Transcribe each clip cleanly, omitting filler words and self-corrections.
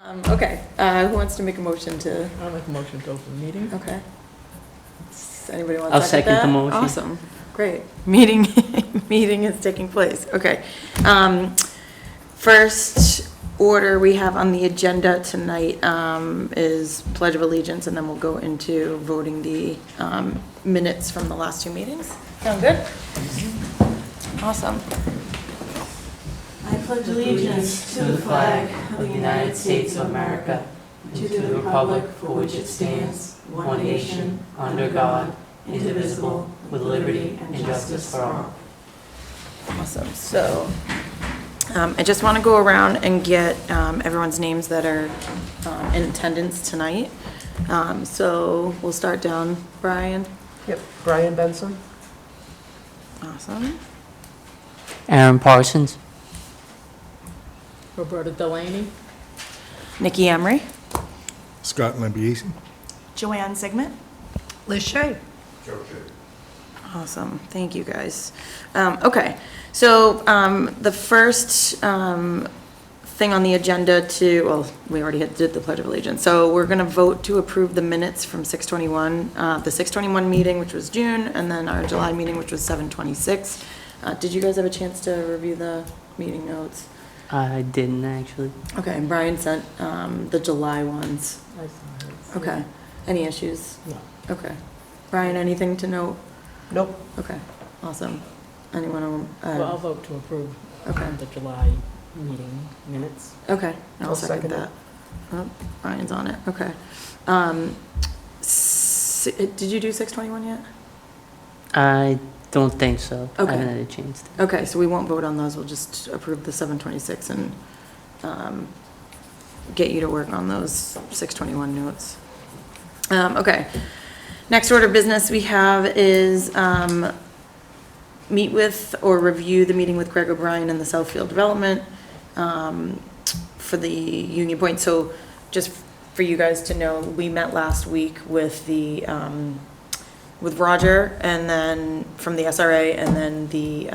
Okay, who wants to make a motion to, I'll make a motion to open the meeting. okay. Anybody want I'll to second second the that? motion. Awesome, great. Meeting is taking place, okay. First order we have on the agenda tonight is Pledge of Allegiance, and then we'll go into voting the minutes from the last two meetings. Sound good? Awesome. I pledge Allegiance to the flag of the United States of America, and to the republic for which it stands, one nation, under God, indivisible, with liberty and justice for all. Awesome, so, I just want to go around and get everyone's names that are in attendance tonight. So we'll start down, Brian. Yep, Brian Benson. Awesome. Aaron Parsons. Roberta Delaney. Nikki Emery. Scott Lambiese. Joanne Sigmund. Liz Shay. Awesome, thank you, guys. Okay, so the first thing on the agenda well, we already did the Pledge of Allegiance. So we're gonna vote to approve the minutes from 6/21, the 6/21 meeting, which was June, and then our July meeting, which was 7/26. Did you guys have a chance to review the meeting notes? I didn't actually. Okay, and Brian sent the July ones. I saw hers. Okay, any issues? No. Okay. Brian, anything to note? Nope. Okay, awesome. Anyone? Well, I'll vote to approve Okay. the July meeting minutes. Okay, I'll I'll second second it. that. Oh, Brian's on it, okay. Did you do 6/21 yet? I don't think so. I Okay. haven't had a chance to. Okay, so we won't vote on those, we'll just approve the 7/26 and get you to work on those 6/21 notes. Okay, next order of business we have is meet with or review the meeting with Craig O'Brien and the Southfield Development for the Union Point. So just for you guys to know, we met last week with the with Roger, and then from the SRA, and then the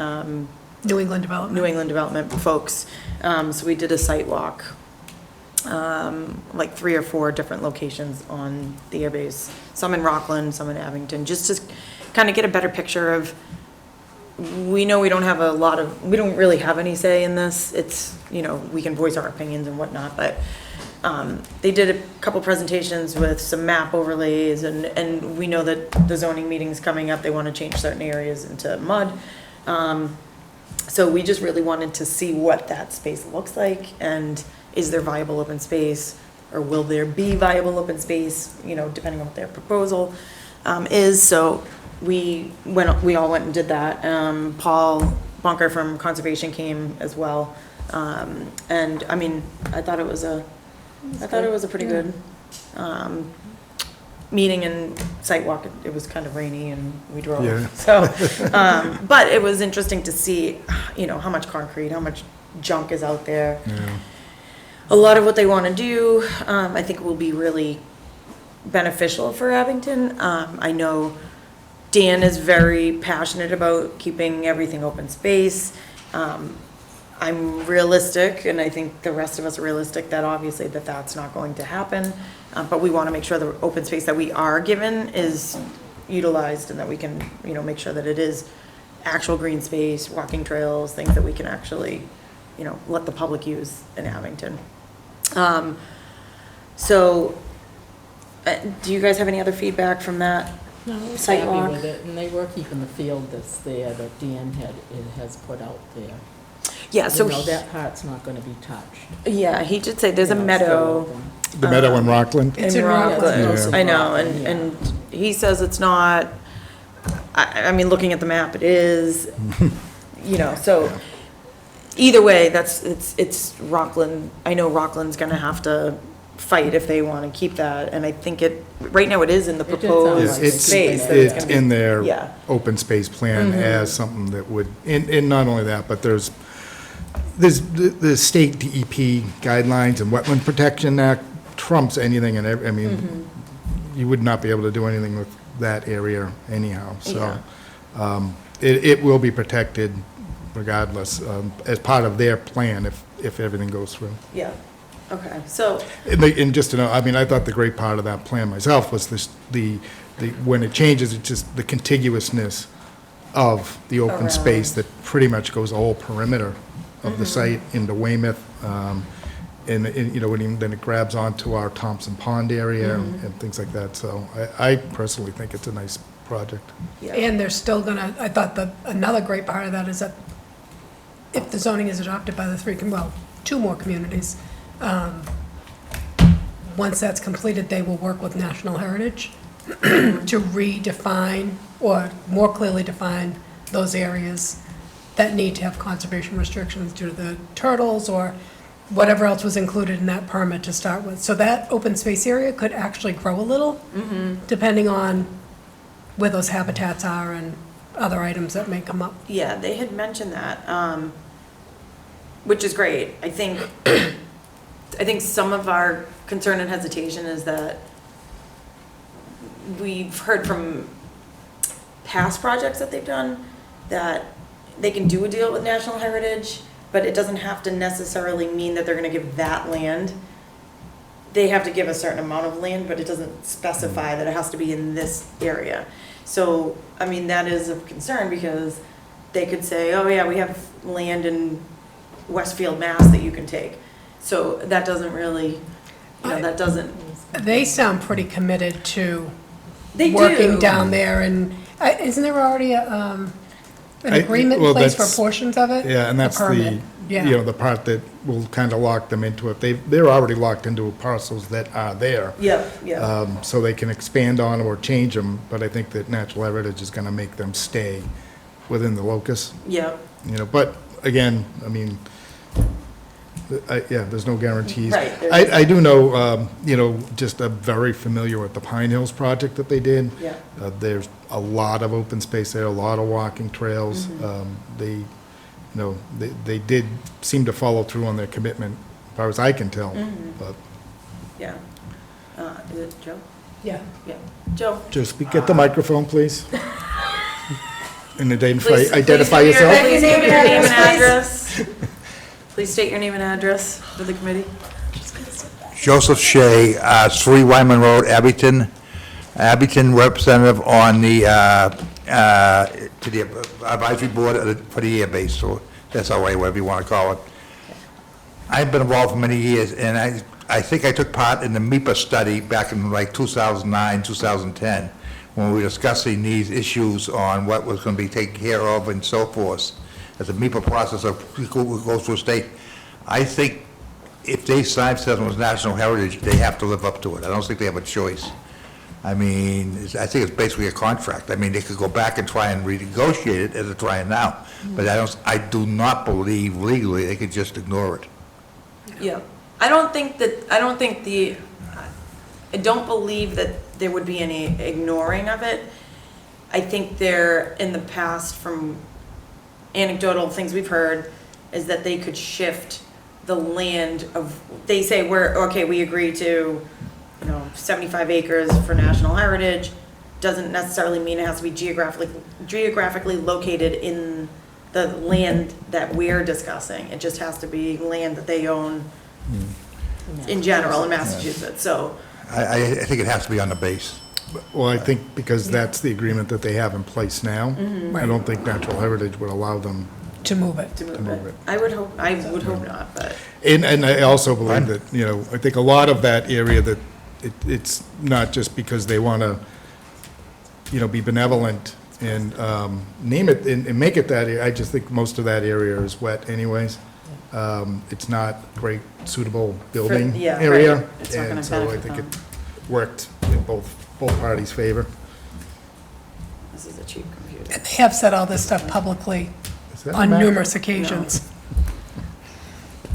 New England Development. New England Development folks. So we did a site walk, like 3 or 4 different locations on the airbase, some in Rockland, some in Abington, just to kind of get a better picture of, we know we don't have we don't really have any say in this. It's, we can voice our opinions and whatnot, but they did a couple presentations with some map overlays, and we know that the zoning meeting's coming up. They want to change certain areas into mud. So we just really wanted to see what that space looks like, and is there viable open space, or will there be viable open space, depending on what their proposal is. So we all went and did that. Paul Bunker from Conservation came as well. And I mean, I thought it was a pretty good meeting and site walk. It was kind of rainy and we drove. Yeah. So, but it was interesting to see, how much concrete, how much junk is out there. Yeah. A lot of what they want to do, I think will be really beneficial for Abington. I know Dan is very passionate about keeping everything open space. I'm realistic, and I think the rest of us are realistic, that obviously that's not going to happen. But we want to make sure the open space that we are given is utilized, and that we can, make sure that it is actual green space, walking trails, things that we can actually, let the public use in Abington. So, do you guys have any other feedback from that? No, I was Site happy walk. with it, and they were keeping the field that's there that Dan has put out there. Yeah, so, That part's not gonna be touched. yeah, he did say there's a It's still meadow. open. The meadow in Rockland. It's in in Rockland. Rockland. Yeah. I know, Yeah. and he says it's not, I mean, looking at the map, it is, so either way, it's Rockland. I know Rockland's gonna have to fight if they want to keep that, and I think right now it is in the It did sound proposed like It's, space. that it's it's gonna be- in their Yeah. open space plan as something that would, and not only that, but there's the state DEP guidelines and Wetland Protection Act trumps anything, and I mean, you would not be able to do anything with that area anyhow, so. It will be protected regardless, as part of their plan if everything goes through. Yeah, Okay, so, And just to know, I mean, I thought the great part of that plan myself was this, when it changes, it's just the contiguousness of the open space that pretty much goes the whole perimeter of the site into Weymouth. And, you know, then it grabs onto our Thompson Pond area and things like that. So I personally think it's a nice project. yeah, And they're still gonna, I thought that another great part of that is that if the zoning is adopted by the two more communities, once that's completed, they will work with National Heritage to redefine or more clearly define those areas that need to have conservation restrictions due to the turtles or whatever else was included in that permit to start with. So that open space area could actually grow a little, depending on where those habitats are and other items that may come up. yeah, they had mentioned that, which is great. I think some of our concern and hesitation is that we've heard from past projects that they've done that they can do a deal with National Heritage, but it doesn't have to necessarily mean that they're gonna give that land. They have to give a certain amount of land, but it doesn't specify that it has to be in this area. So, I mean, that is of concern because they could say, oh yeah, we have land in Westfield, Mass that you can take. So that doesn't really, that doesn't, They sound pretty committed to they working do. down there, and isn't there already an agreement well, in place for that's- portions of it? Yeah, and A that's the, permit, you know, yeah. the part that will kind of lock them into it. They're already locked into parcels that are there. Yep. So they can expand on or change them, but I think that Natural Heritage is gonna make them stay within the locus, Yep. you know, but again, I mean, there's no guarantees. Right, there I do know, you know, just very familiar with the Pine Hills project that they did. Yeah. There's a lot of open space there, a lot of walking trails. They, you know, they did seem to follow through on their commitment, as far as I can tell, but Yeah. Is it Joe? Yeah. Yeah. Joe? just get the microphone, please. And identify Please yourself. Please state your name and address. Please state your name and address for the committee. Joseph Shea, 3 Wyman Road, Abington. Abington representative on the, to the advisory board for the air base, so that's all right, whatever you want to call it. I've been involved for many years, and I think I took part in the MIPA study back in like 2009, 2010, when we were discussing these issues on what was going to be taken care of and so forth. As the MIPA process goes through a state, I think if they sign something with National Heritage, they have to live up to it. I don't think they have a choice. I mean, I think it's basically a contract. I mean, they could go back and try and renegotiate it as they're trying now, but I do not believe legally they could just ignore it. Yeah. I don't believe that there would be any ignoring of it. I think there, in the past, from anecdotal things we've heard, is that they could shift the land of, they say, we agree to, 75 acres for National Heritage, doesn't necessarily mean it has to be geographically located in the land that we're discussing. It just has to be land that they own in general in Massachusetts, so. I think it has to be on the base. Well, I think because that's the agreement that they have in place now, I don't think Natural Heritage would allow them. To move it. To move move it. it. I would hope not, but, And I also believe that, I think a lot of that area that it's not just because they want to, be benevolent and name it and make it that, I just think most of that area is wet anyways. It's not great suitable building yeah, area. right. It's not gonna And so I benefit think them. it worked in both parties' favor. this is a cheap computer. And they have said all this stuff publicly Is that on Mac? numerous occasions.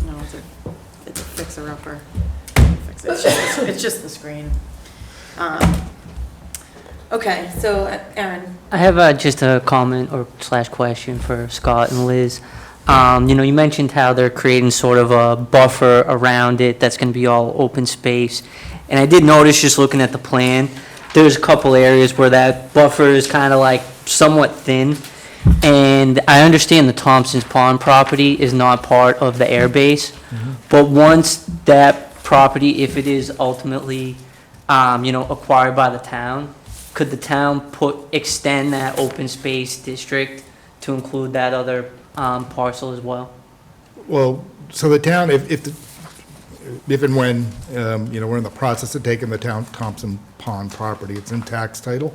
No, it's a fixer-upper. It's just the screen. Okay, so Aaron, I have just a comment or / question for Scott and Liz. You mentioned how they're creating sort of a buffer around it that's going to be all open space. And I did notice, just looking at the plan, there's a couple areas where that buffer is kind of like somewhat thin. And I understand the Thompson's Pond property is not part of the airbase, but once that property, if it is ultimately, acquired by the town, could the town extend that open space district to include that other parcel as well? Well, so the town, if and when, we're in the process of taking the town Thompson Pond property, it's in tax title,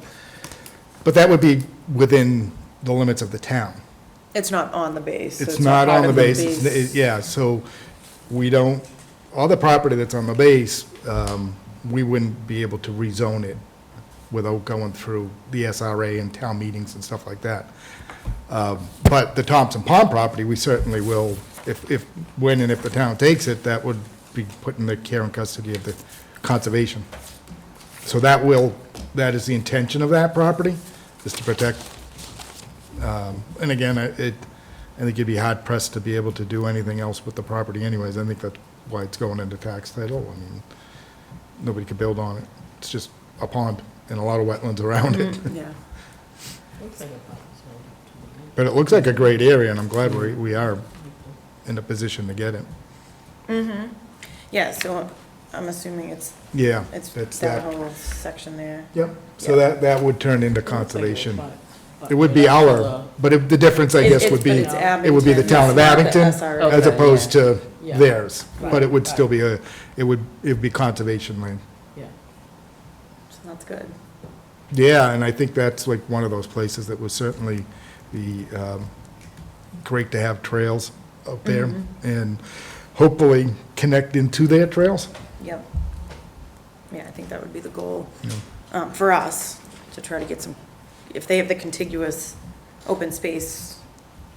but that would be within the limits of the town. It's not on the base. so It's not on part the of base, yeah, so we don't, all the property that's on the base, we wouldn't be able to rezone it without going through the SRA and town meetings and stuff like that. But the Thompson Pond property, we certainly will, when and if the town takes it, that would be put in the care and custody of the conservation. So that is the intention of that property, is to protect. And again, I think you'd be hard pressed to be able to do anything else with the property anyways. I think that's why it's going into tax title. I mean, nobody could build on it. It's just a pond and a lot of wetlands around it. Yeah. Looks like a box, so- But it looks like a great area, and I'm glad we are in a position to get it. Yeah, so I'm assuming it's Yeah, that that's that. whole section there. Yep, so that would turn into Looks like a conservation. but It would be our, but the difference, I guess, would be, it would be the town of Abington as Okay, opposed to Yeah. theirs. But Right, it would still right. be it would be conservation land. Yeah. So that's good. Yeah, and I think that's like one of those places that would certainly be great to have trails out there and hopefully connect into their trails. Yep. Yeah, I think that would be the goal, Yeah. for us, to try to get some, if they have the contiguous open space,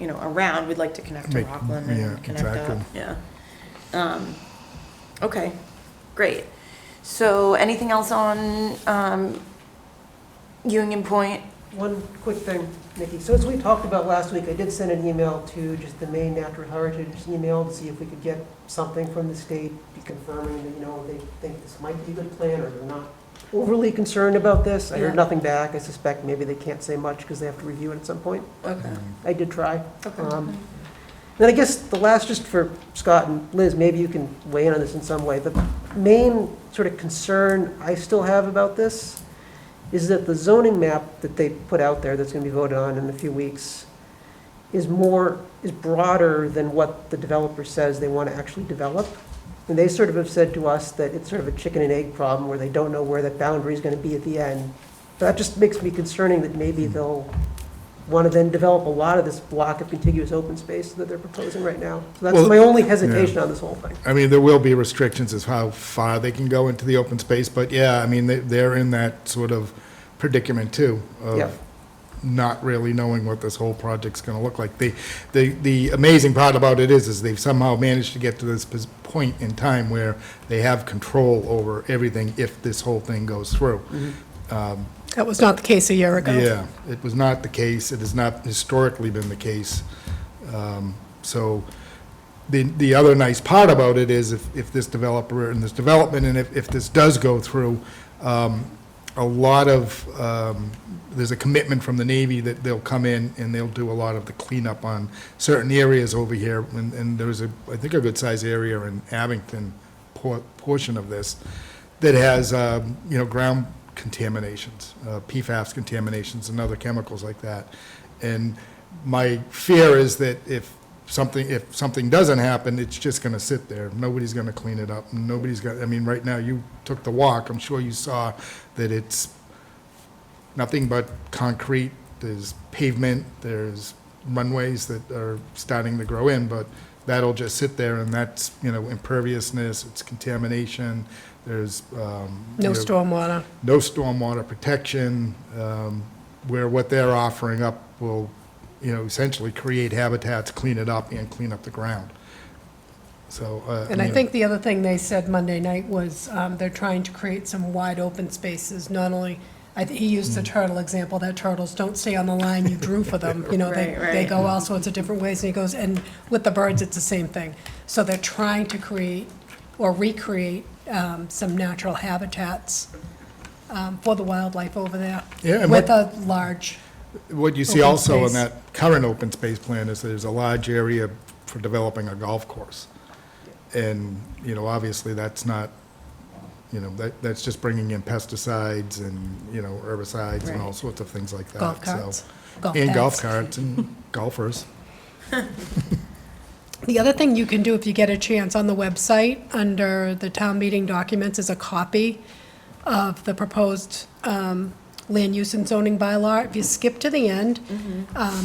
around, we'd like to connect to Make- Rockland yeah, and connect up, exactly. yeah. Okay, great. So anything else on, Union Point? One quick thing, Nikki. So as we talked about last week, I did send an email to just the Maine Natural Heritage email to see if we could get something from the state confirming that, they think this might be a good plan or they're not overly concerned about this. I Yeah. heard nothing back. I suspect maybe they can't say much because they have to review it at some point. Okay. I did try. Okay. Then I guess the last, just for Scott and Liz, maybe you can weigh in on this in some way. The main sort of concern I still have about this is that the zoning map that they put out there that's going to be voted on in a few weeks is broader than what the developer says they want to actually develop. And they sort of have said to us that it's sort of a chicken and egg problem where they don't know where that boundary is going to be at the end. That just makes me concerning that maybe they'll want to then develop a lot of this block of contiguous open space that they're proposing right now. So that's Well, my only hesitation on this whole thing. I mean, there will be restrictions as how far they can go into the open space, but yeah, I mean, they're in that sort of predicament too, Yep. of not really knowing what this whole project's gonna look like. The amazing part about it is they've somehow managed to get to this point in time where they have control over everything if this whole thing goes through. That was not the case a year ago. Yeah, it was not the case. It has not historically been the case. So the other nice part about it is if this developer and this development, and if this does go through, a lot of, there's a commitment from the Navy that they'll come in and they'll do a lot of the cleanup on certain areas over here. And there's I think a good sized area in Abington portion of this that has, ground contaminations, PFAS contaminations and other chemicals like that. And my fear is that if something doesn't happen, it's just gonna sit there. Nobody's gonna clean it up. Right now, you took the walk, I'm sure you saw that it's nothing but concrete. There's pavement, there's runways that are starting to grow in, but that'll just sit there and that's, imperviousness, it's contamination. There's, No stormwater. no stormwater protection, where what they're offering up will, essentially create habitats, clean it up, and clean up the ground. So, And I think the other thing they said Monday night was they're trying to create some wide open spaces, not only, he used the turtle example, that turtles don't stay on the line you drew for them. They Right. go all sorts of different ways, and he goes, and with the birds, it's the same thing. So they're trying to create or recreate some natural habitats for the wildlife over there. Yeah, and With a large, what you see open also in space. that current open space plan is there's a large area for developing a golf course. And, you know, obviously, that's not, you know, that's just bringing in pesticides and, you know, herbicides and all Right. sorts of things like that. Golf so. carts, golf And golf bags. carts and golfers. The other thing you can do if you get a chance on the website, under the town meeting documents, is a copy of the proposed land use and zoning bylaw. If you skip to the end,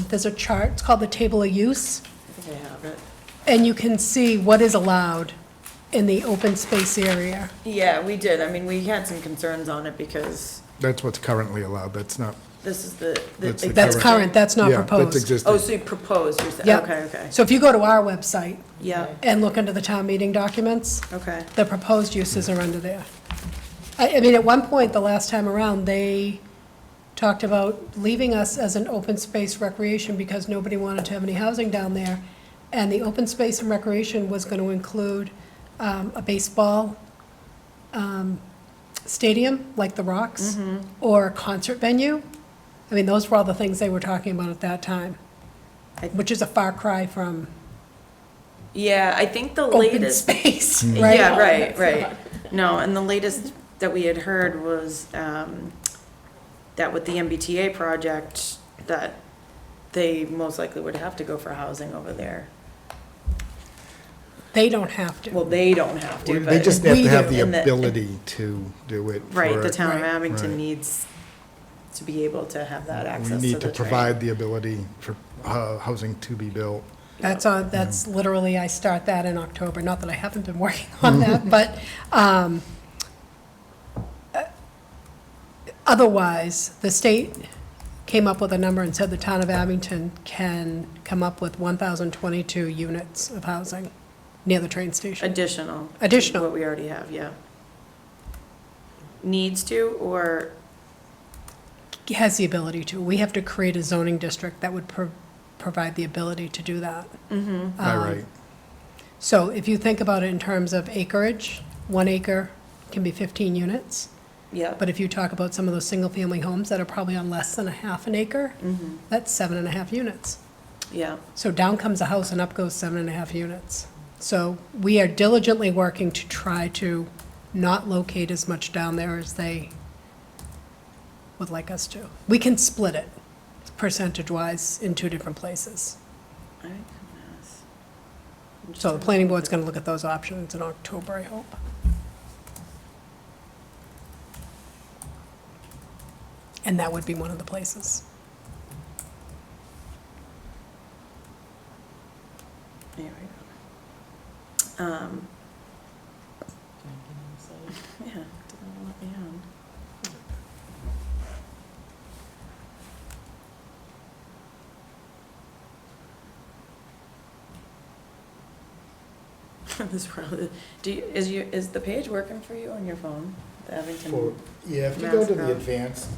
there's a chart, it's called the table of use, I think I have it. and you can see what is allowed in the open space area. Yeah, we did. I mean, we had some concerns on it because That's what's currently allowed. That's not, this is the. That's the That's current, that's not yeah, that's proposed. existing. Oh, so you proposed, you're saying, Yeah. okay, okay. So if you go to our website Yeah, and look under the town meeting documents, okay. the proposed uses are under there. I mean, at one point, the last time around, they talked about leaving us as an open space recreation because nobody wanted to have any housing down there. And the open space and recreation was going to include a baseball stadium, like the Rocks, or a concert venue. I mean, those were all the things they were talking about at that time, I- which is a far cry from Yeah, I think the open latest. space, right? Yeah, right, right. No, and the latest that we had heard was that with the MBTA project, that they most likely would have to go for housing over there. They don't have to. Well, they don't have to, They but, just have we to have do. the And the- ability to do it. right, for the it. town of Right. Abington Right. needs to be able to have that We access to need the to train. provide the ability for housing to be built. That's literally, I start that in October, not that I haven't been working on that, but, otherwise, the state came up with a number and said the town of Abington can come up with 1,022 units of housing near the train station. Additional. Additional. What we already have, yeah. Needs to, or, Has the ability to. We have to create a zoning district that would provide the ability to do that. All right. So if you think about it in terms of acreage, 1 acre can be 15 units. yeah. But if you talk about some of those single-family homes that are probably on less than a half an acre, that's 7.5 units. Yeah, So down comes a house and up goes 7.5 units. So we are diligently working to try to not locate as much down there as they would like us to. We can split it percentage-wise in 2 different places. I think that's- I'm just So the trying to- planning board's gonna look at those options in October, I hope. And that would be one of the places. There we go. Yeah, didn't let me on. This probably, is the page working for you on your phone? The Abington? Yeah, if you go to the Mascot. advanced,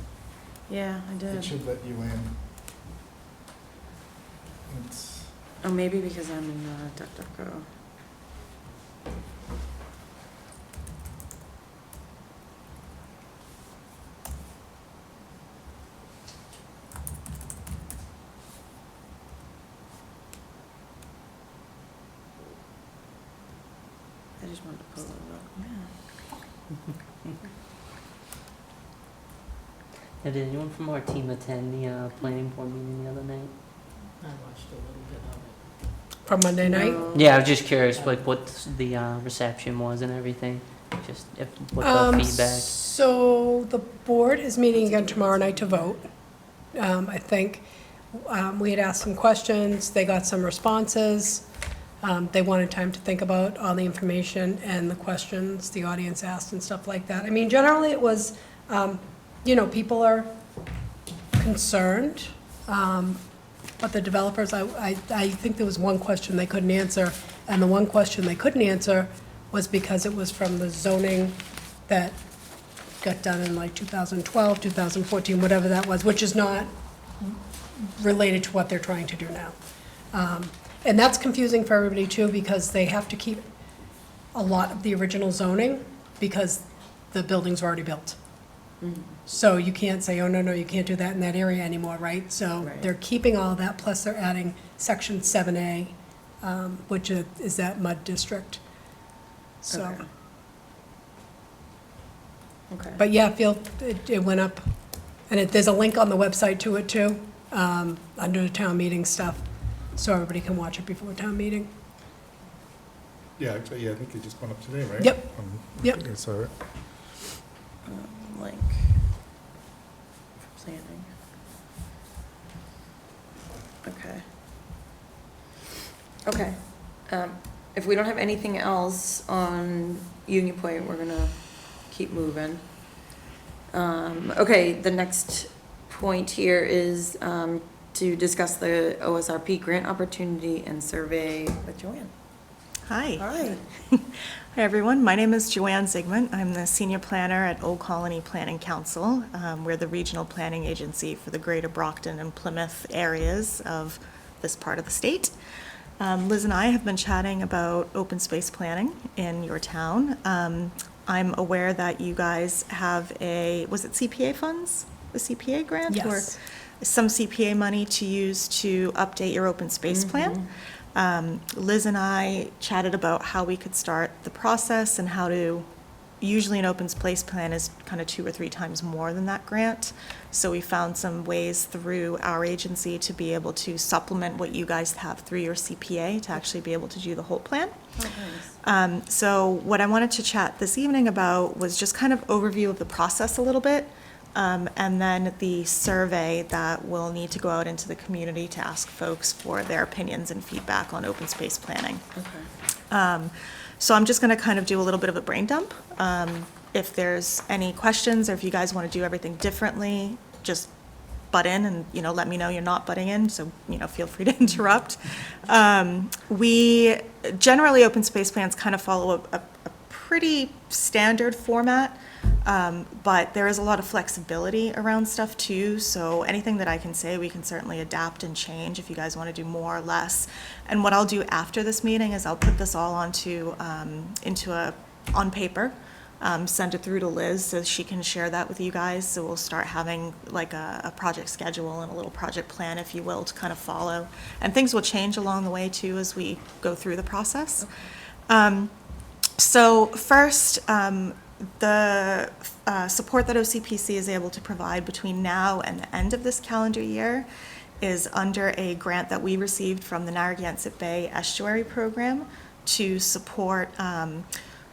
Yeah, I it did. should let you in. It's, Oh, maybe because I'm in DuckDuckGo. I just wanted to pull it up. Did anyone from our team attend the planning board meeting the other night? I watched a little bit of it. From Monday night? No. Yeah, I was just curious, like, what the reception was and everything. Just what the feedback. So the board is meeting again tomorrow night to vote. I think we had asked some questions, they got some responses. They wanted time to think about all the information and the questions the audience asked and stuff like that. I mean, generally it was, people are concerned, but the developers, I think there was one question they couldn't answer, and the one question they couldn't answer was because it was from the zoning that got done in like 2012, 2014, whatever that was, which is not related to what they're trying to do now. And that's confusing for everybody too, because they have to keep a lot of the original zoning because the buildings are already built. So you can't say, oh, no, you can't do that in that area anymore, right? So Right. they're keeping all of that, plus they're adding section 7A, which is that mud district. So, Okay. Okay. but yeah, it went up. And there's a link on the website to it too, under the town meeting stuff, so everybody can watch it before town meeting. Yeah, actually, yeah, I think it just went up today, right? Yep. Yep. I saw it. Link. Planning. Okay. Okay. If we don't have anything else on Union Point, we're gonna keep moving. Okay, the next point here is, to discuss the OSRP grant opportunity and survey with Joanne. Hi. Hi. Hi, everyone. My name is Joanne Zigmund. I'm the senior planner at Old Colony Planning Council. We're the regional planning agency for the greater Brockton and Plymouth areas of this part of the state. Liz and I have been chatting about open space planning in your town. I'm aware that you guys have was it CPA funds? The CPA grant? Yes. Or some CPA money to use to update your open space plan. Liz and I chatted about how we could start the process and how to, usually an open space plan is kind of 2 or 3 times more than that grant. So we found some ways through our agency to be able to supplement what you guys have through your CPA to actually be able to do the whole plan. So what I wanted to chat this evening about was just kind of overview of the process a little bit. And then the survey that will need to go out into the community to ask folks for their opinions and feedback on open space planning. Okay. So I'm just going to kind of do a little bit of a brain dump. If there's any questions or if you guys want to do everything differently, just butt in and, let me know you're not butting in. So, feel free to interrupt. We generally, open space plans kind of follow a pretty standard format. But there is a lot of flexibility around stuff too, so anything that I can say, we can certainly adapt and change if you guys want to do more or less. And what I'll do after this meeting is I'll put this all on paper, send it through to Liz so she can share that with you guys. So we'll start having like a project schedule and a little project plan, if you will, to kind of follow. And things will change along the way too as we go through the process. So first, the support that OCPC is able to provide between now and the end of this calendar year is under a grant that we received from the Narragansett Bay Estuary Program to support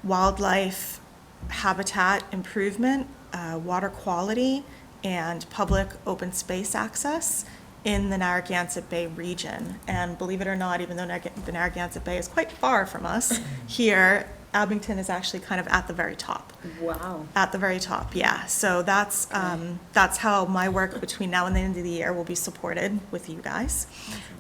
wildlife habitat improvement, water quality, and public open space access in the Narragansett Bay region. And believe it or not, even though the Narragansett Bay is quite far from us, here, Abington is actually kind of at the very top. Wow. At the very top, yeah. So that's how my work between now and the end of the year will be supported with you guys.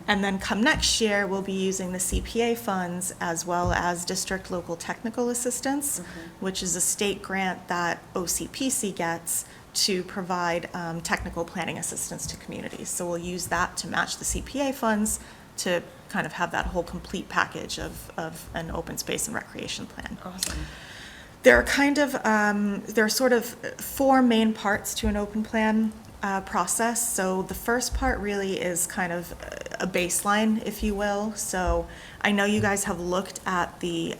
And then come next year, we'll be using the CPA funds as well as District Local Technical Assistance, which is a state grant that OCPC gets to provide technical planning assistance to communities. So we'll use that to match the CPA funds to kind of have that whole complete package of an open space and recreation plan. Awesome. There are sort of 4 main parts to an open plan process. So the first part really is kind of a baseline, if you will. So I know you guys have looked at the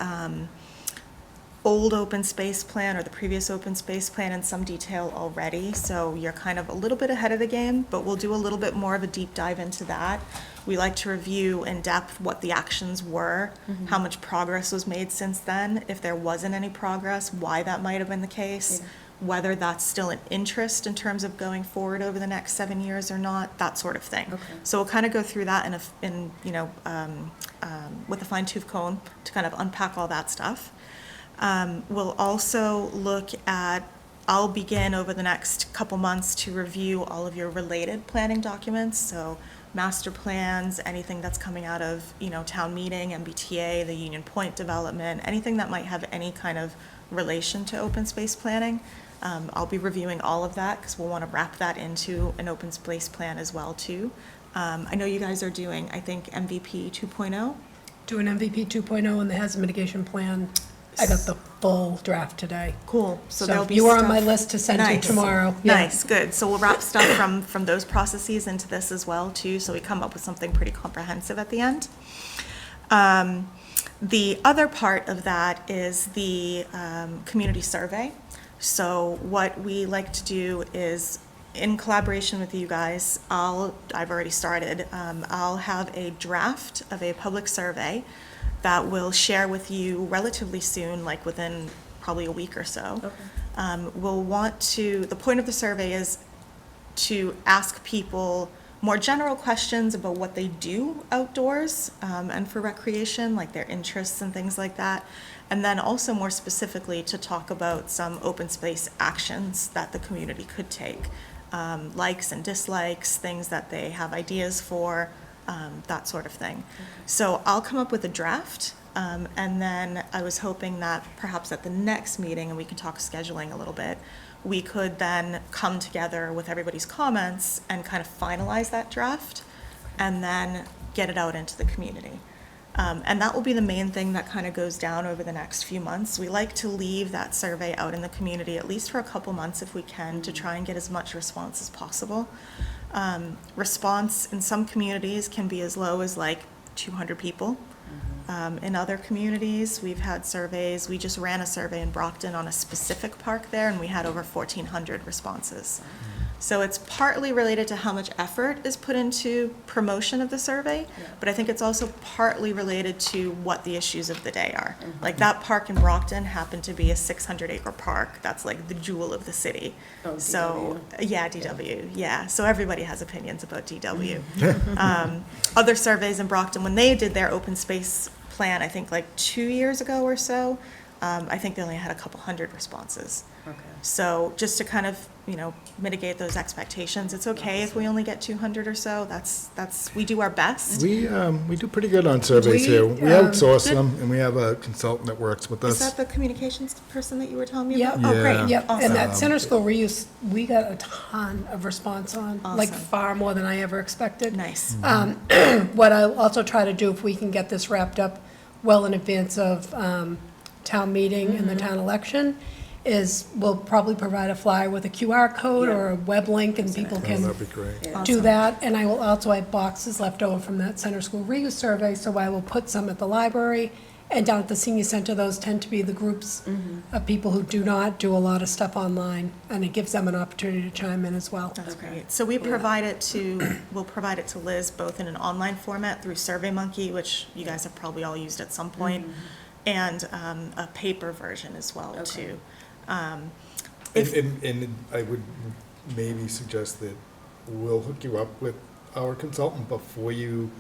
old open space plan or the previous open space plan in some detail already. So you're kind of a little bit ahead of the game, but we'll do a little bit more of a deep dive into that. We like to review in depth what the actions were, how much progress was made since then, if there wasn't any progress, why that might have been the case, whether that's still an interest in terms of going forward over the next 7 years or not, that sort of thing. Okay. So we'll kind of go through that with a fine-tooth comb to kind of unpack all that stuff. We'll also look at, I'll begin over the next couple months to review all of your related planning documents, so master plans, anything that's coming out of, town meeting, MBTA, the Union Point development, anything that might have any kind of relation to open space planning. I'll be reviewing all of that because we'll want to wrap that into an open space plan as well too. I know you guys are doing, I think, MVP 2.0. Do an MVP 2.0 and the hazard mitigation plan. I got the full draft today. Cool. So there'll be you are on my stuff- list to send you Nice. tomorrow. Yeah. Nice, good. So we'll wrap stuff from those processes into this as well too, so we come up with something pretty comprehensive at the end. The other part of that is the community survey. So what we like to do is, in collaboration with you guys, I've already started, I'll have a draft of a public survey that we'll share with you relatively soon, like within probably a week or so. The point of the survey is to ask people more general questions about what they do outdoors and for recreation, like their interests and things like that. And then also more specifically to talk about some open space actions that the community could take, likes and dislikes, things that they have ideas for, that sort of thing. So I'll come up with a draft, and then I was hoping that perhaps at the next meeting, and we can talk scheduling a little bit, we could then come together with everybody's comments and kind of finalize that draft, and then get it out into the community. And that will be the main thing that kind of goes down over the next few months. We like to leave that survey out in the community at least for a couple months if we can, to try and get as much response as possible. Response in some communities can be as low as like 200 people. In other communities, we've had surveys. We just ran a survey in Brockton on a specific park there, and we had over 1,400 responses. So it's partly related to how much effort is put into promotion of the survey, but I think it's also partly related to what the issues of the day are. Like that park in Brockton happened to be a 600-acre park. That's like the jewel of the city. Oh, So, yeah, DW, yeah. So everybody has opinions about DW. Other surveys in Brockton, when they did their open space plan, I think like 2 years ago or so, I think they only had a couple hundred responses. Okay. So just to kind of, mitigate those expectations, it's okay if we only get 200 or so. We do our best. We do pretty good on surveys here. We outsource them, and we have a consultant that works with Is us. that the communications person that you were telling me Yep. about? Oh, great. Yeah. Yep, Awesome. and that center school reuse, we got a ton of response on, like Awesome. far more than I ever expected. Nice. What I'll also try to do, if we can get this wrapped up well in advance of town meeting and the town election, is we'll probably provide a flyer with a QR code or a web link, and people Oh, can that'd be great. do Awesome. that. And I will also have boxes left over from that center school reuse survey, so I will put some at the library. And down at the senior center, those tend to be the groups of people who do not do a lot of stuff online, and it gives them an opportunity to chime in as well. That's great. So we'll provide it to Liz both in an online format through SurveyMonkey, which you guys have probably all used at some point, and a paper version as well, too. If- And I would maybe suggest that we'll hook you up with our consultant before you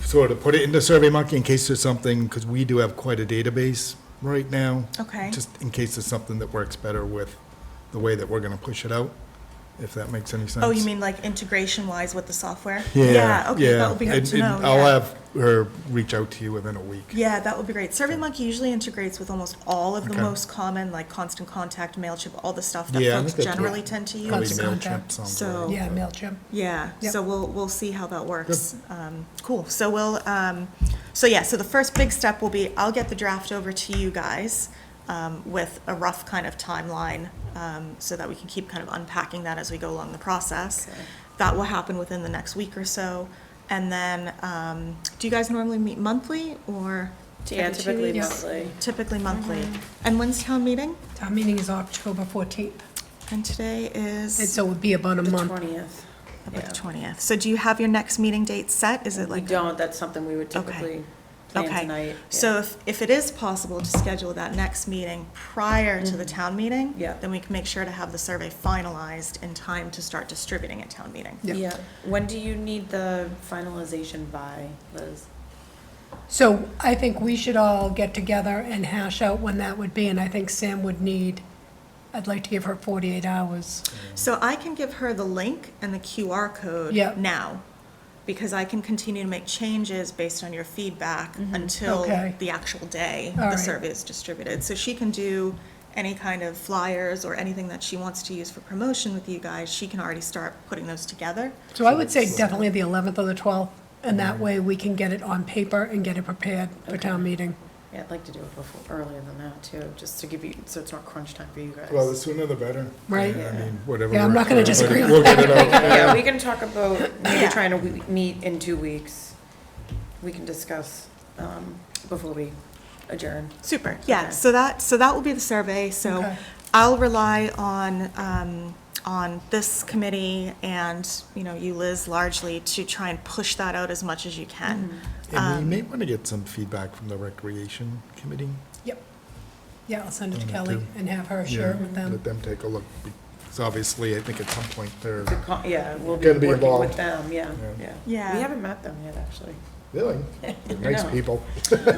sort of put it into SurveyMonkey in case there's something, because we do have quite a database right now. Okay. Just in case there's something that works better with the way that we're gonna push it out, if that makes any sense. Oh, you mean like integration-wise with the software? Yeah, okay, yeah. that would be good And- to and know, I'll yeah. have her reach out to you within a week. Yeah, that would be great. SurveyMonkey usually integrates with almost all of the Okay. most common, like Constant Contact, MailChimp, all the stuff that Yeah, I folks think that's generally what- tend to Probably use. Constant MailChimp contact. sounds So- right. Yeah, MailChimp. Yeah, Yep. so we'll see how that works. Cool. So so the first big step will be, I'll get the draft over to you guys with a rough kind of timeline, so that we can keep kind of unpacking that as we go along the process. That will happen within the next week or so. And then, do you guys normally meet monthly or? Yeah, every 2 typically weeks? monthly. Typically monthly. And when's town meeting? Town meeting is October 14th, And today and is so it would be about a The month. 20th. about yeah. the 20th. So do you have your next meeting date set? Is it We like? don't, that's something we would typically plan Okay. tonight. So if it is possible to schedule that next meeting prior to the town meeting, Yeah. then we can make sure to have the survey finalized in time to start distributing at town meeting. Yep. Yeah, when do you need the finalization by, Liz? So I think we should all get together and hash out when that would be, and I think Sam would need, I'd like to give her 48 hours. So I can give her the link and the QR code Yeah. now, because I can continue to make changes based on your feedback until Okay. the actual day All the right. survey is distributed. So she can do any kind of flyers or anything that she wants to use for promotion with you guys. She can already start putting those together. So I would say definitely the 11th or the 12th, and that way we can get it on paper and get it prepared for town meeting. Yeah, I'd like to do it before, earlier than that too, just to give you, so it's not crunch time for you guys. Well, the sooner the better. Right. Yeah, I mean, whatever. Yeah, I'm not works gonna for disagree everybody. with We'll get it out. Yeah, we can talk about maybe Yeah. trying to meet in 2 weeks. We can discuss, before we adjourn. Super, yeah, Okay. so that will be the survey, so Okay. I'll rely on this committee and, you know, you, Liz, largely to try and push that out as much as you can. And we may want to get some feedback from the Recreation Committee. Yep. Yeah, I'll send it to On that Kelly too. and have her share it Yeah, with them. Let them take a look. So obviously, I think at some point they're, Yeah, we'll be Gotta be working involved. with them, yeah, Yeah. yeah. Yeah. We haven't met them yet, actually. really, they're nice know. people.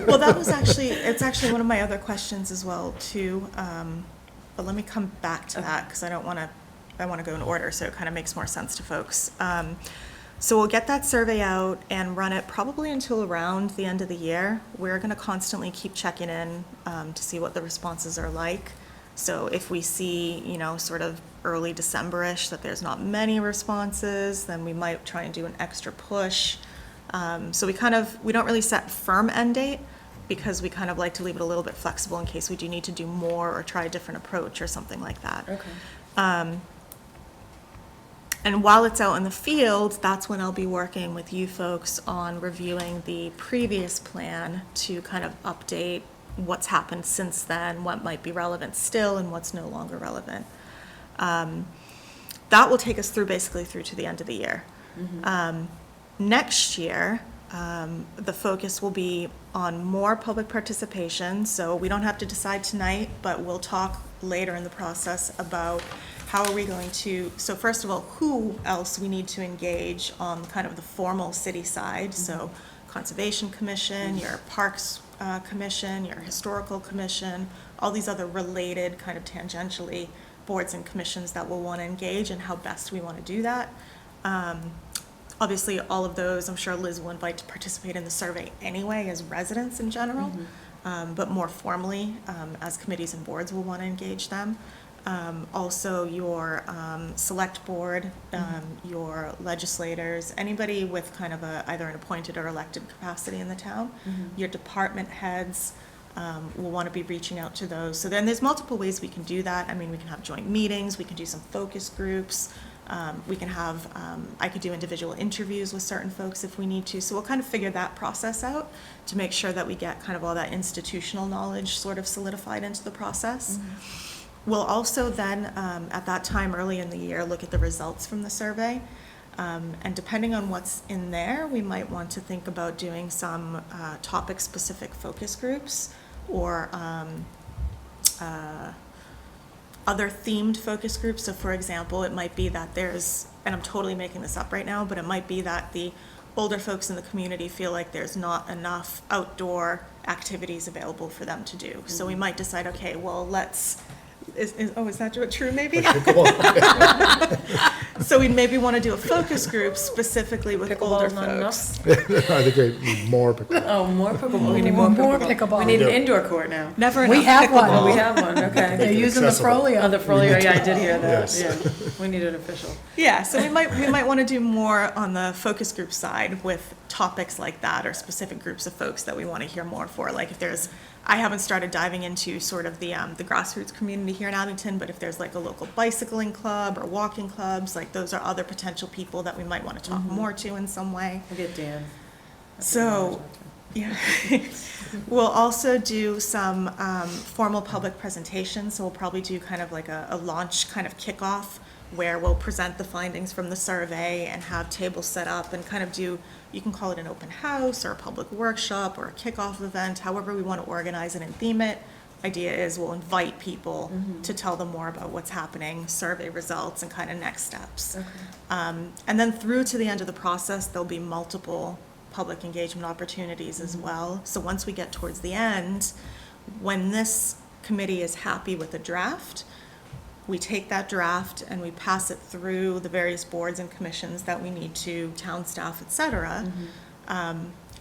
Well, that was actually, it's actually one of my other questions as well, too. But let me come back to that, because I want to go in order, so it kind of makes more sense to folks. So we'll get that survey out and run it probably until around the end of the year. We're going to constantly keep checking in to see what the responses are like. So if we see, you know, sort of early December-ish that there's not many responses, then we might try and do an extra push. So we don't really set firm end date, because we kind of like to leave it a little bit flexible in case we do need to do more or try a different approach or something like that. Okay. And while it's out in the field, that's when I'll be working with you folks on reviewing the previous plan to kind of update what's happened since then, what might be relevant still, and what's no longer relevant. That will take us basically through to the end of the year. Next year, the focus will be on more public participation, so we don't have to decide tonight, but we'll talk later in the process about how are we going to, so first of all, who else we need to engage on kind of the formal city side, so Conservation Commission, your Parks Commission, your Historical Commission, all these other related kind of tangentially boards and commissions that we'll want to engage, and how best we want to do that. Obviously, all of those, I'm sure Liz will invite to participate in the survey anyway as residents in general, but more formally, as committees and boards will want to engage them. Also your select board, your legislators, anybody with kind of either an appointed or elected capacity in the town. Your department heads will want to be reaching out to those. So then there's multiple ways we can do that. I mean, we can have joint meetings, we can do some focus groups. We can have, I could do individual interviews with certain folks if we need to. So we'll kind of figure that process out to make sure that we get kind of all that institutional knowledge sort of solidified into the process. We'll also then, at that time early in the year, look at the results from the survey. And depending on what's in there, we might want to think about doing some topic-specific focus groups or other themed focus groups. So for example, it might be that there's, and I'm totally making this up right now, but it might be that the older folks in the community feel like there's not enough outdoor activities available for them to do. So we might decide, okay, well, is that true maybe? So we'd maybe want to do a focus group specifically with older Pickleball's not enough? folks. I think we need more, but Oh, more pickleball. We need more More pickleball. pickleball. We need an Yeah. indoor court now. Never We enough have one. pickleball. Oh, we have one, okay. They're using the accessible. Oh, Frollo. the Frollo, yeah, I did hear that, Yes. yeah. We need an official. Yeah, so we might want to do more on the focus group side with topics like that or specific groups of folks that we want to hear more for. Like if there's, I haven't started diving into sort of the grassroots community here in Abington, but if there's like a local bicycling club or walking clubs, like those are other potential people that we might want to talk more to in some way. We'll get Dan. So, yeah. We'll also do some formal public presentations, so we'll probably do kind of like a launch kind of kickoff where we'll present the findings from the survey and have tables set up and kind of do, you can call it an open house or a public workshop or a kickoff event, however we want to organize it and theme it. Idea is we'll invite people to tell them more about what's happening, survey results, and kind of next steps. And then through to the end of the process, there'll be multiple public engagement opportunities as well. So once we get towards the end, when this committee is happy with the draft, we take that draft and we pass it through the various boards and commissions that we need to, town staff, et cetera.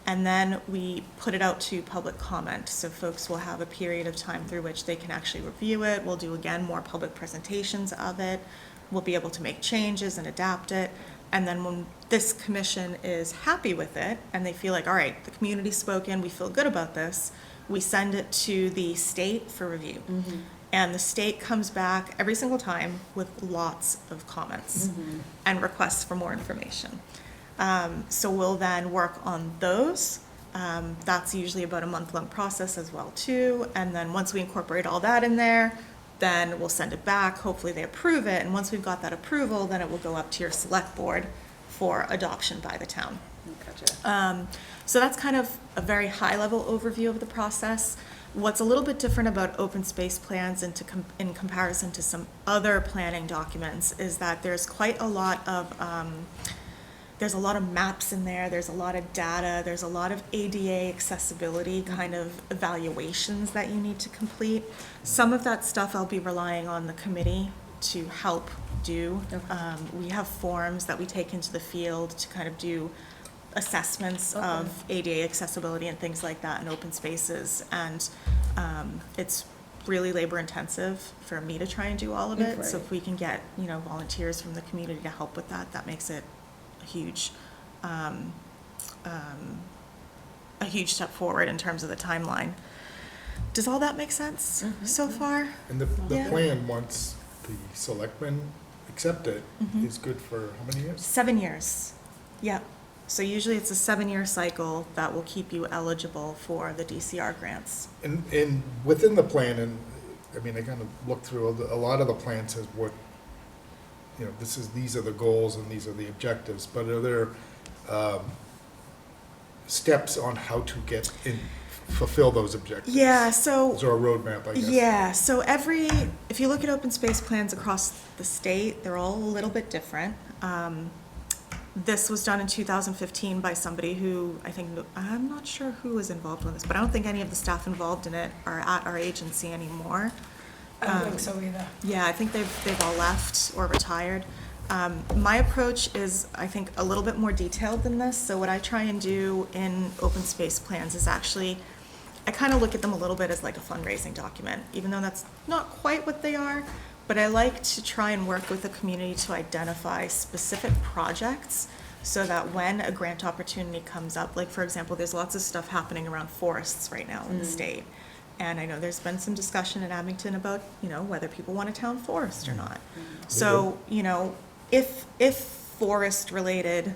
And then we put it out to public comment. So folks will have a period of time through which they can actually review it. We'll do, again, more public presentations of it. We'll be able to make changes and adapt it. And then when this commission is happy with it and they feel like, all right, the community's spoken, we feel good about this, we send it to the state for review. And the state comes back every single time with lots of comments and requests for more information. So we'll then work on those That's usually about a month-long process as well too. And then once we incorporate all that in there, then we'll send it back. Hopefully they approve it. And once we've got that approval, then it will go up to your select board for adoption by the town. So that's kind of a very high-level overview of the process. What's a little bit different about open space plans and in comparison to some other planning documents is that there's quite a lot of maps in there, there's a lot of data, there's a lot of ADA accessibility kind of evaluations that you need to complete. Some of that stuff I'll be relying on the committee to help do. We have forms that we take into the field to kind of do assessments of ADA accessibility and things like that in open spaces. And it's really labor intensive for me to try and do all of it. So if we can get, volunteers from the community to help with that, that makes it a huge step forward in terms of the timeline. Does all that make sense so far? And the Yeah. plan, once the selectmen accept it, Mhm. is good for how many years? 7 years. Yep. So usually it's a 7-year cycle that will keep you eligible for the DCR grants. And within the plan, and, I mean, I kind of looked through, a lot of the plan says what, these are the goals and these are the objectives, but are there steps on how to get in, fulfill those objectives? Yeah, so. Is there a roadmap, I guess? Yeah, so if you look at open space plans across the state, they're all a little bit different. This was done in 2015 by somebody who, I'm not sure who was involved in this, but I don't think any of the staff involved in it are at our agency anymore. I don't think so either. Yeah, I think they've all left or retired. My approach is, I think, a little bit more detailed than this. So what I try and do in open space plans is actually, I kind of look at them a little bit as like a fundraising document, even though that's not quite what they are. But I like to try and work with the community to identify specific projects so that when a grant opportunity comes up, like for example, there's lots of stuff happening around forests right now in the state. And I know there's been some discussion in Abington about, whether people want a town forest or not. So, if forest-related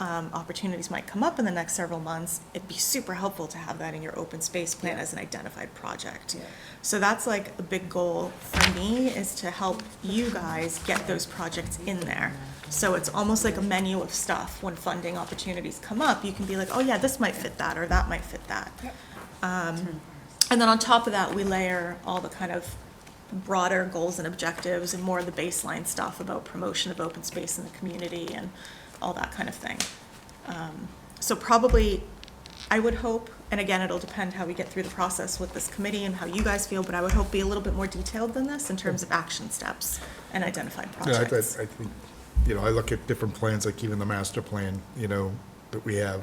opportunities might come up in the next several months, it'd be super helpful to have that in your open space plan as an identified project. So that's like a big goal for me, is to help you guys get those projects in there. So it's almost like a menu of stuff. When funding opportunities come up, you can be like, oh yeah, this might fit that, or that might fit that. And then on top of that, we layer all the kind of broader goals and objectives and more of the baseline stuff about promotion of open space in the community and all that kind of thing. So probably, I would hope, and again, it'll depend how we get through the process with this committee and how you guys feel, but I would hope be a little bit more detailed than this in terms of action steps and identified Yeah, projects. I think, I look at different plans, like even the master plan, that we have.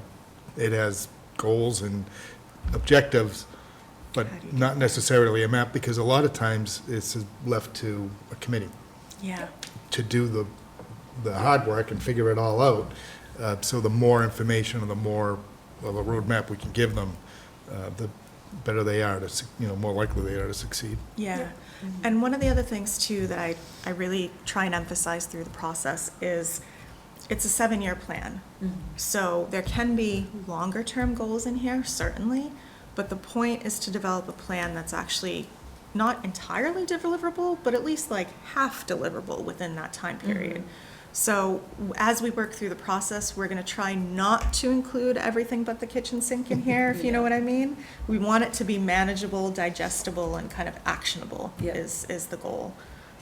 It has goals and objectives, but How do you not necessarily a map, because a lot of times it's left to a committee Yeah, to do the hard work and figure it all out. So the more information and the more of a roadmap we can give them, the better they are more likely they are to succeed. yeah. And one of the other things too that I really try and emphasize through the process is it's a 7-year plan. So there can be longer term goals in here, certainly, but the point is to develop a plan that's actually not entirely deliverable, but at least like half deliverable within that time period. So as we work through the process, we're going to try not to include everything but the kitchen sink in here, if you know what I mean. We want it to be manageable, digestible, and kind of actionable is the goal.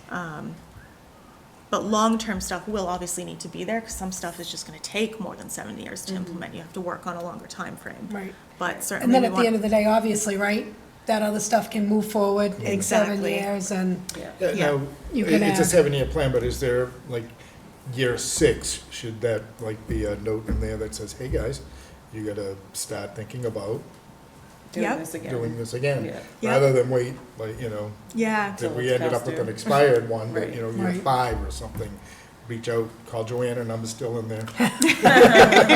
But long-term stuff will obviously need to be there, because some stuff is just going to take more than 7 years to implement. You have to work on a longer time frame. Right. But And certainly then we at the end want, of the day, obviously, right, that other stuff can move forward in 7 Exactly. years and, Yeah. Now, You can it's a add- 7-year plan, but is there, like, year 6, should that, like, be a note in there that says, hey, guys, you gotta start thinking about Yep. doing this again? Yeah. Rather than wait, yeah, that we ended up with an expired one, but, Right. year Right. 5 or something. Reach out, call Joanna, number's still in there.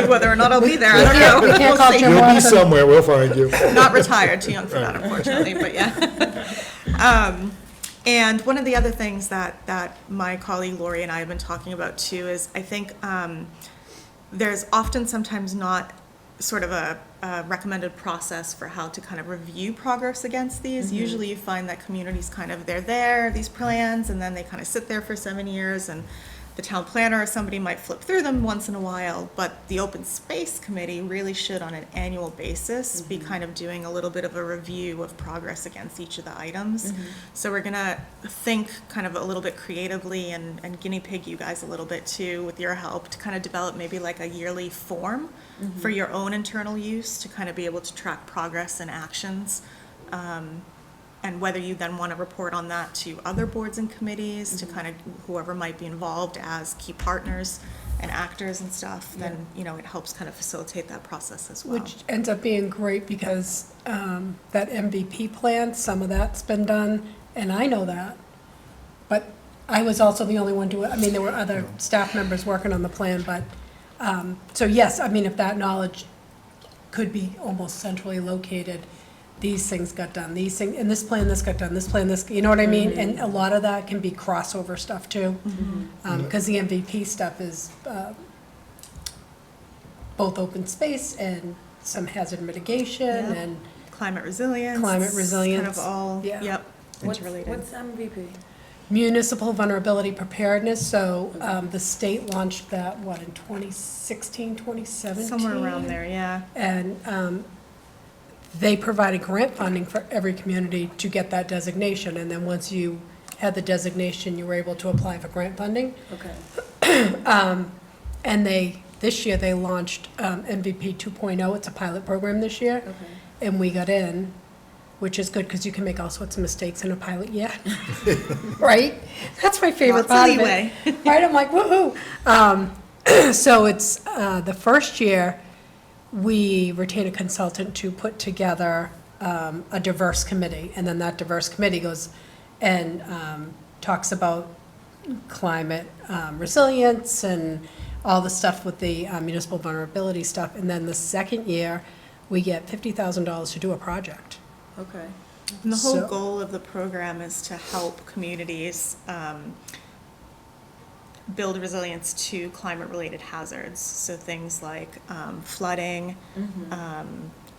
whether or not I'll be there, I don't know. we can't We'll call see. Joanna. You'll be somewhere, we'll find you. Not retired, too young for that, unfortunately, but yeah. And one of the other things that my colleague Lori and I have been talking about too is I think there's often sometimes not sort of a recommended process for how to kind of review progress against these. Usually you find that communities kind of, they're there, these plans, and then they kind of sit there for 7 years, and the town planner or somebody might flip through them once in a while, but the open space committee really should on an annual basis be kind of doing a little bit of a review of progress against each of the items. So we're gonna think kind of a little bit creatively and guinea pig you guys a little bit too with your help to kind of develop maybe like a yearly form for your own internal use to kind of be able to track progress and actions. And whether you then want to report on that to other boards and committees, to kind of whoever might be involved as key partners and actors and stuff, then, you know, it helps kind of facilitate that process as well. Which ends up being great because that MVP plan, some of that's been done, and I know that. But I was also the only one doing, I mean, there were other staff members working on the plan, but, so yes, I mean, if that knowledge could be almost centrally located, these things got done, these things, and this plan, this got done, this plan, this, you know what I mean? And a lot of that can be crossover stuff too. Because the MVP stuff is both open space and some hazard mitigation Yeah. and Climate resilience. Climate resilience, Kind of all, yeah. yep, interrelated. What's MVP? municipal vulnerability preparedness. So the state launched that, what, in 2016, 2017? Somewhere around there, yeah. And they provided grant funding for every community to get that designation. And then once you had the designation, you were able to apply for grant funding. Okay. And this year, they launched MVP 2.0. It's a pilot program this year. Okay. And we got in, which is good because you can make all sorts of mistakes in a pilot year. Right? That's my favorite Lots of part of leeway. it. Right? I'm like, woohoo. So it's the first year, we retain a consultant to put together a diverse committee. And then that diverse committee goes and talks about climate resilience and all the stuff with the municipal vulnerability stuff. And then the second year, we get $50,000 to do a project. Okay. And the whole So- goal of the program is to help communities build resilience to climate-related hazards. So things like flooding,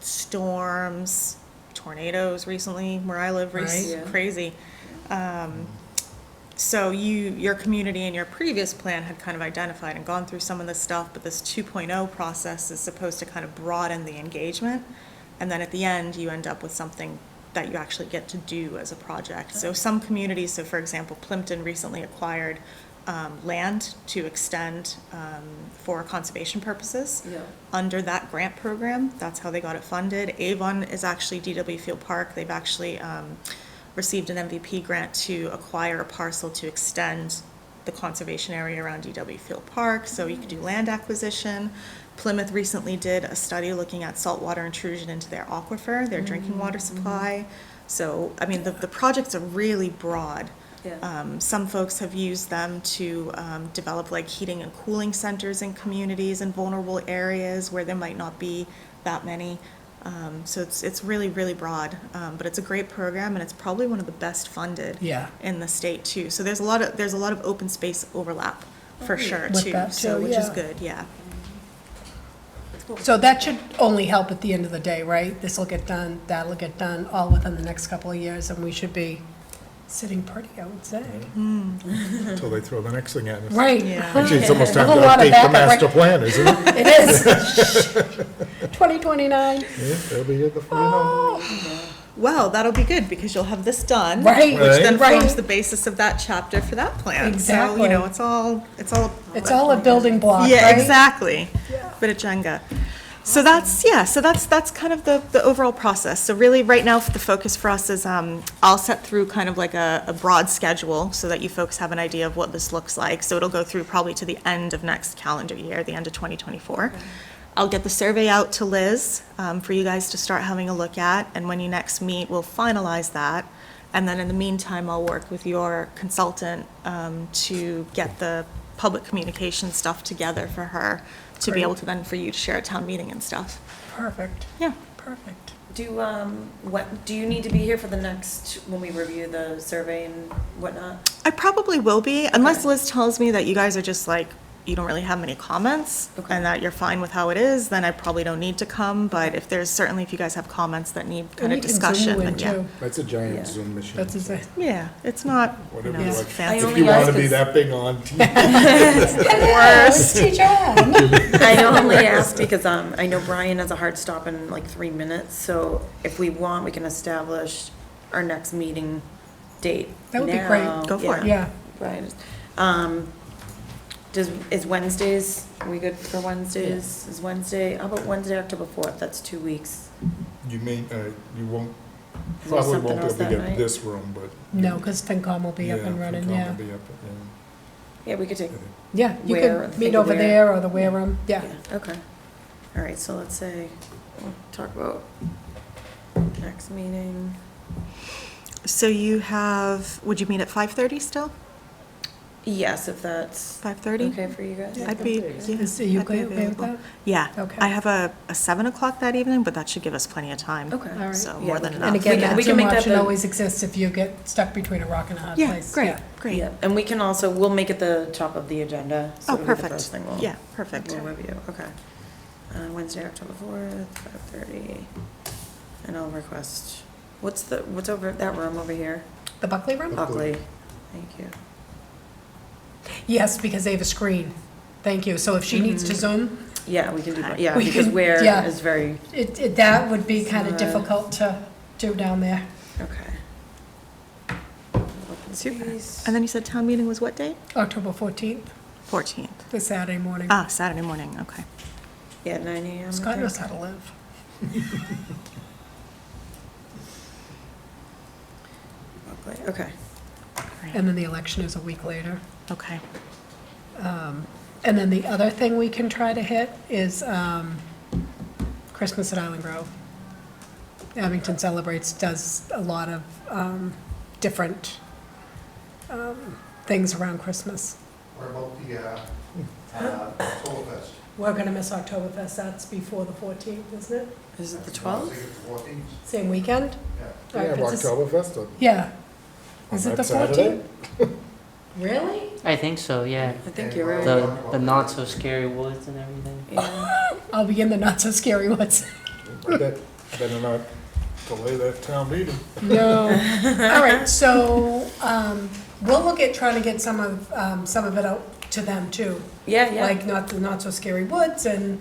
storms, tornadoes recently, where I live, Right. Yeah. crazy. So your community in your previous plan had kind of identified and gone through some of this stuff, but this 2.0 process is supposed to kind of broaden the engagement. And then at the end, you end up with something that you actually get to do as a project. So some communities, so for example, Plimpton recently acquired land to extend for conservation purposes. Yeah. Under that grant program, that's how they got it funded. Avon is actually DW Field Park. They've actually received an MVP grant to acquire a parcel to extend the conservation area around DW Field Park, so you could do land acquisition. Plymouth recently did a study looking at saltwater intrusion into their aquifer, their drinking water supply. So, I mean, the projects are really broad. Yeah. Some folks have used them to develop like heating and cooling centers in communities and vulnerable areas where there might not be that many. So it's really, really broad, but it's a great program and it's probably one of the best funded Yeah. in the state too. So there's a lot of open space overlap for sure With too. that So too, which is yeah. good, yeah. So that should only help at the end of the day, right? This will get done, that'll get done, all within the next couple of years, and we should be sitting pretty, I would say. Until they throw the next thing at us. Right. Yeah. Actually, it's almost time There's to a lot of update the backup, right? master plan, isn't it? It is. 2029. Yeah, they'll be here before you know Well, that'll be good because you'll have this done. Right. Which then Right. forms the basis of that chapter for that plan. So, Exactly. you know, it's all. It's all a building block, Yeah, right? exactly. Bit of Jenga. So that's kind of the overall process. So really, right now, the focus for us is I'll set through kind of like a broad schedule so that you folks have an idea of what this looks like. So it'll go through probably to the end of next calendar year, the end of 2024. I'll get the survey out to Liz for you guys to start having a look at, and when you next meet, we'll finalize that. And then in the meantime, I'll work with your consultant to get the public communication stuff together for her to be Great. able to then for you to share at town meeting and stuff. Perfect, Yeah. perfect. Do you need to be here for the next, when we review the survey and whatnot? I probably will be, unless Okay. Liz tells me that you guys are just like, you don't really have many comments Okay. and that you're fine with how it is, then I probably don't need to come. But if there's, certainly if you guys have comments that need kind of We can Zoom you discussion, in then yeah. too. That's a Yeah. giant Zoom machine. That's his, Yeah, it's not, Whatever you it's like. fancy. I If you only want ask to be this- that big on TV. Worse. Teacher Ann. I only ask because, I know Brian has a hard stop in like 3 minutes, so if we want, we can establish our next meeting date. That would be great. now. Go for it. Yeah, Brian is, is Wednesdays, are we good for Wednesdays? Is Wednesday, how about Wednesday, October 4th? That's 2 weeks. You may, you won't, Is there probably something won't be else able to that get night? this room, but. no, because FinCom will be up and running, FinCom yeah. will be up, Yeah, we could take, Yeah, you Where? could Think meet of over where? there or the ware room, yeah. yeah, okay. All right, so let's say, we'll talk about next meeting. So you have, would you meet at 5:30 still? Yes, if that's 5:30? okay for you guys. I'd be, yeah, Is, are you I'd be okay with available. that? Yeah. Okay. I have a 7 o'clock that evening, but that should give us plenty of time. Okay. All right. So Yeah, more we than can- enough. And again, We can that Zoom make that option the- always exists if you get stuck between a rock and a hard Yeah, place. great, great. Yeah, and we can also, we'll make it the top of the agenda. So Oh, it'll be the perfect. first thing we'll- Yeah, perfect. We'll review, okay. Wednesday, October 4th, 5:30. And I'll request, what's over, that room over here? The Buckley room? Buckley, thank you. Yes, because they have a screen. Thank you. So if she needs to Zoom, Yeah, we can do, yeah, We because can- where yeah. is very, that would be kind of Uh, difficult to do down there. okay. Open Super. space. And then you said town meeting was what day? October 14th, 14th. the Saturday morning. Ah, Saturday morning, okay. Yeah, 9 AM. Scott okay. knows how to live. Buckley, okay. Great. And then the election is a week later. Okay. And then the other thing we can try to hit is Christmas at Island Grove. Abington Celebrates does a lot of different things around Christmas. What about the Oktoberfest? We're gonna miss Oktoberfest, that's before the 14th, isn't it? Is it the I 12th? think it's 14th. Same weekend? Yeah. All right, Yeah, 'cause it's- Oktoberfest on Yeah. Is it that the Saturday? 14th? Really? I think so, yeah. I think you're right. The not so scary woods and everything. Yeah. I'll be in the not-so-scary woods. Better not delay that town meeting. No. All right, so we'll look at trying to get some of it out to them too. Yeah, yeah. Like not the not-so-scary woods and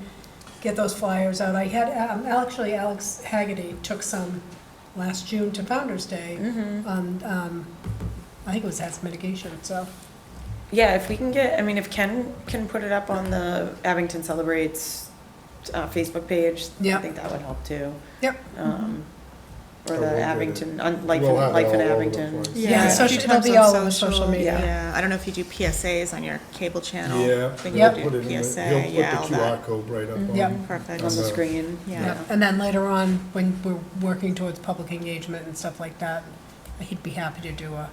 get those flyers out. I had, actually Alex Haggerty took some last June to Founder's Day Mm-hmm. on, I think it was hazard mitigation, so. Yeah, if we can get, I mean, if Ken can put it up on the Abington Celebrates Facebook page, I Yep. think that would help too. Yep. Or Oh, the we'll get Abington, it. Life We'll have it in all over the Abington. place. Yeah, a social- few they'll times be on all over social media. Yeah, I don't know if you do PSAs on your cable channel. Yeah. I think Yep. you Put do it in the- PSA, He'll yeah, put all the QR that. code right up Yep. on. Perfect. On the screen. Yeah. And then later on, when we're working towards public engagement and stuff like that, he'd be happy to do a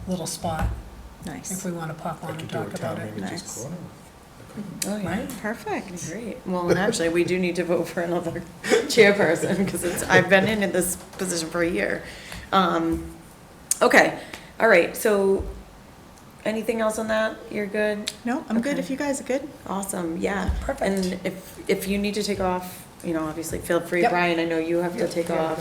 little spot if Nice. we want to pop I on could and do a talk town about it. meeting just Nice. corner. Oh, yeah. Right? Perfect. Great. Well, and actually, we do need to vote for another chairperson because I've been in this position for a year. Okay, all right, so anything else on that? You're good? No, I'm good Okay. if you guys are good. Awesome, yeah. Perfect. And if you need to take off, obviously feel free. Yep. Brian, I know you have to take off.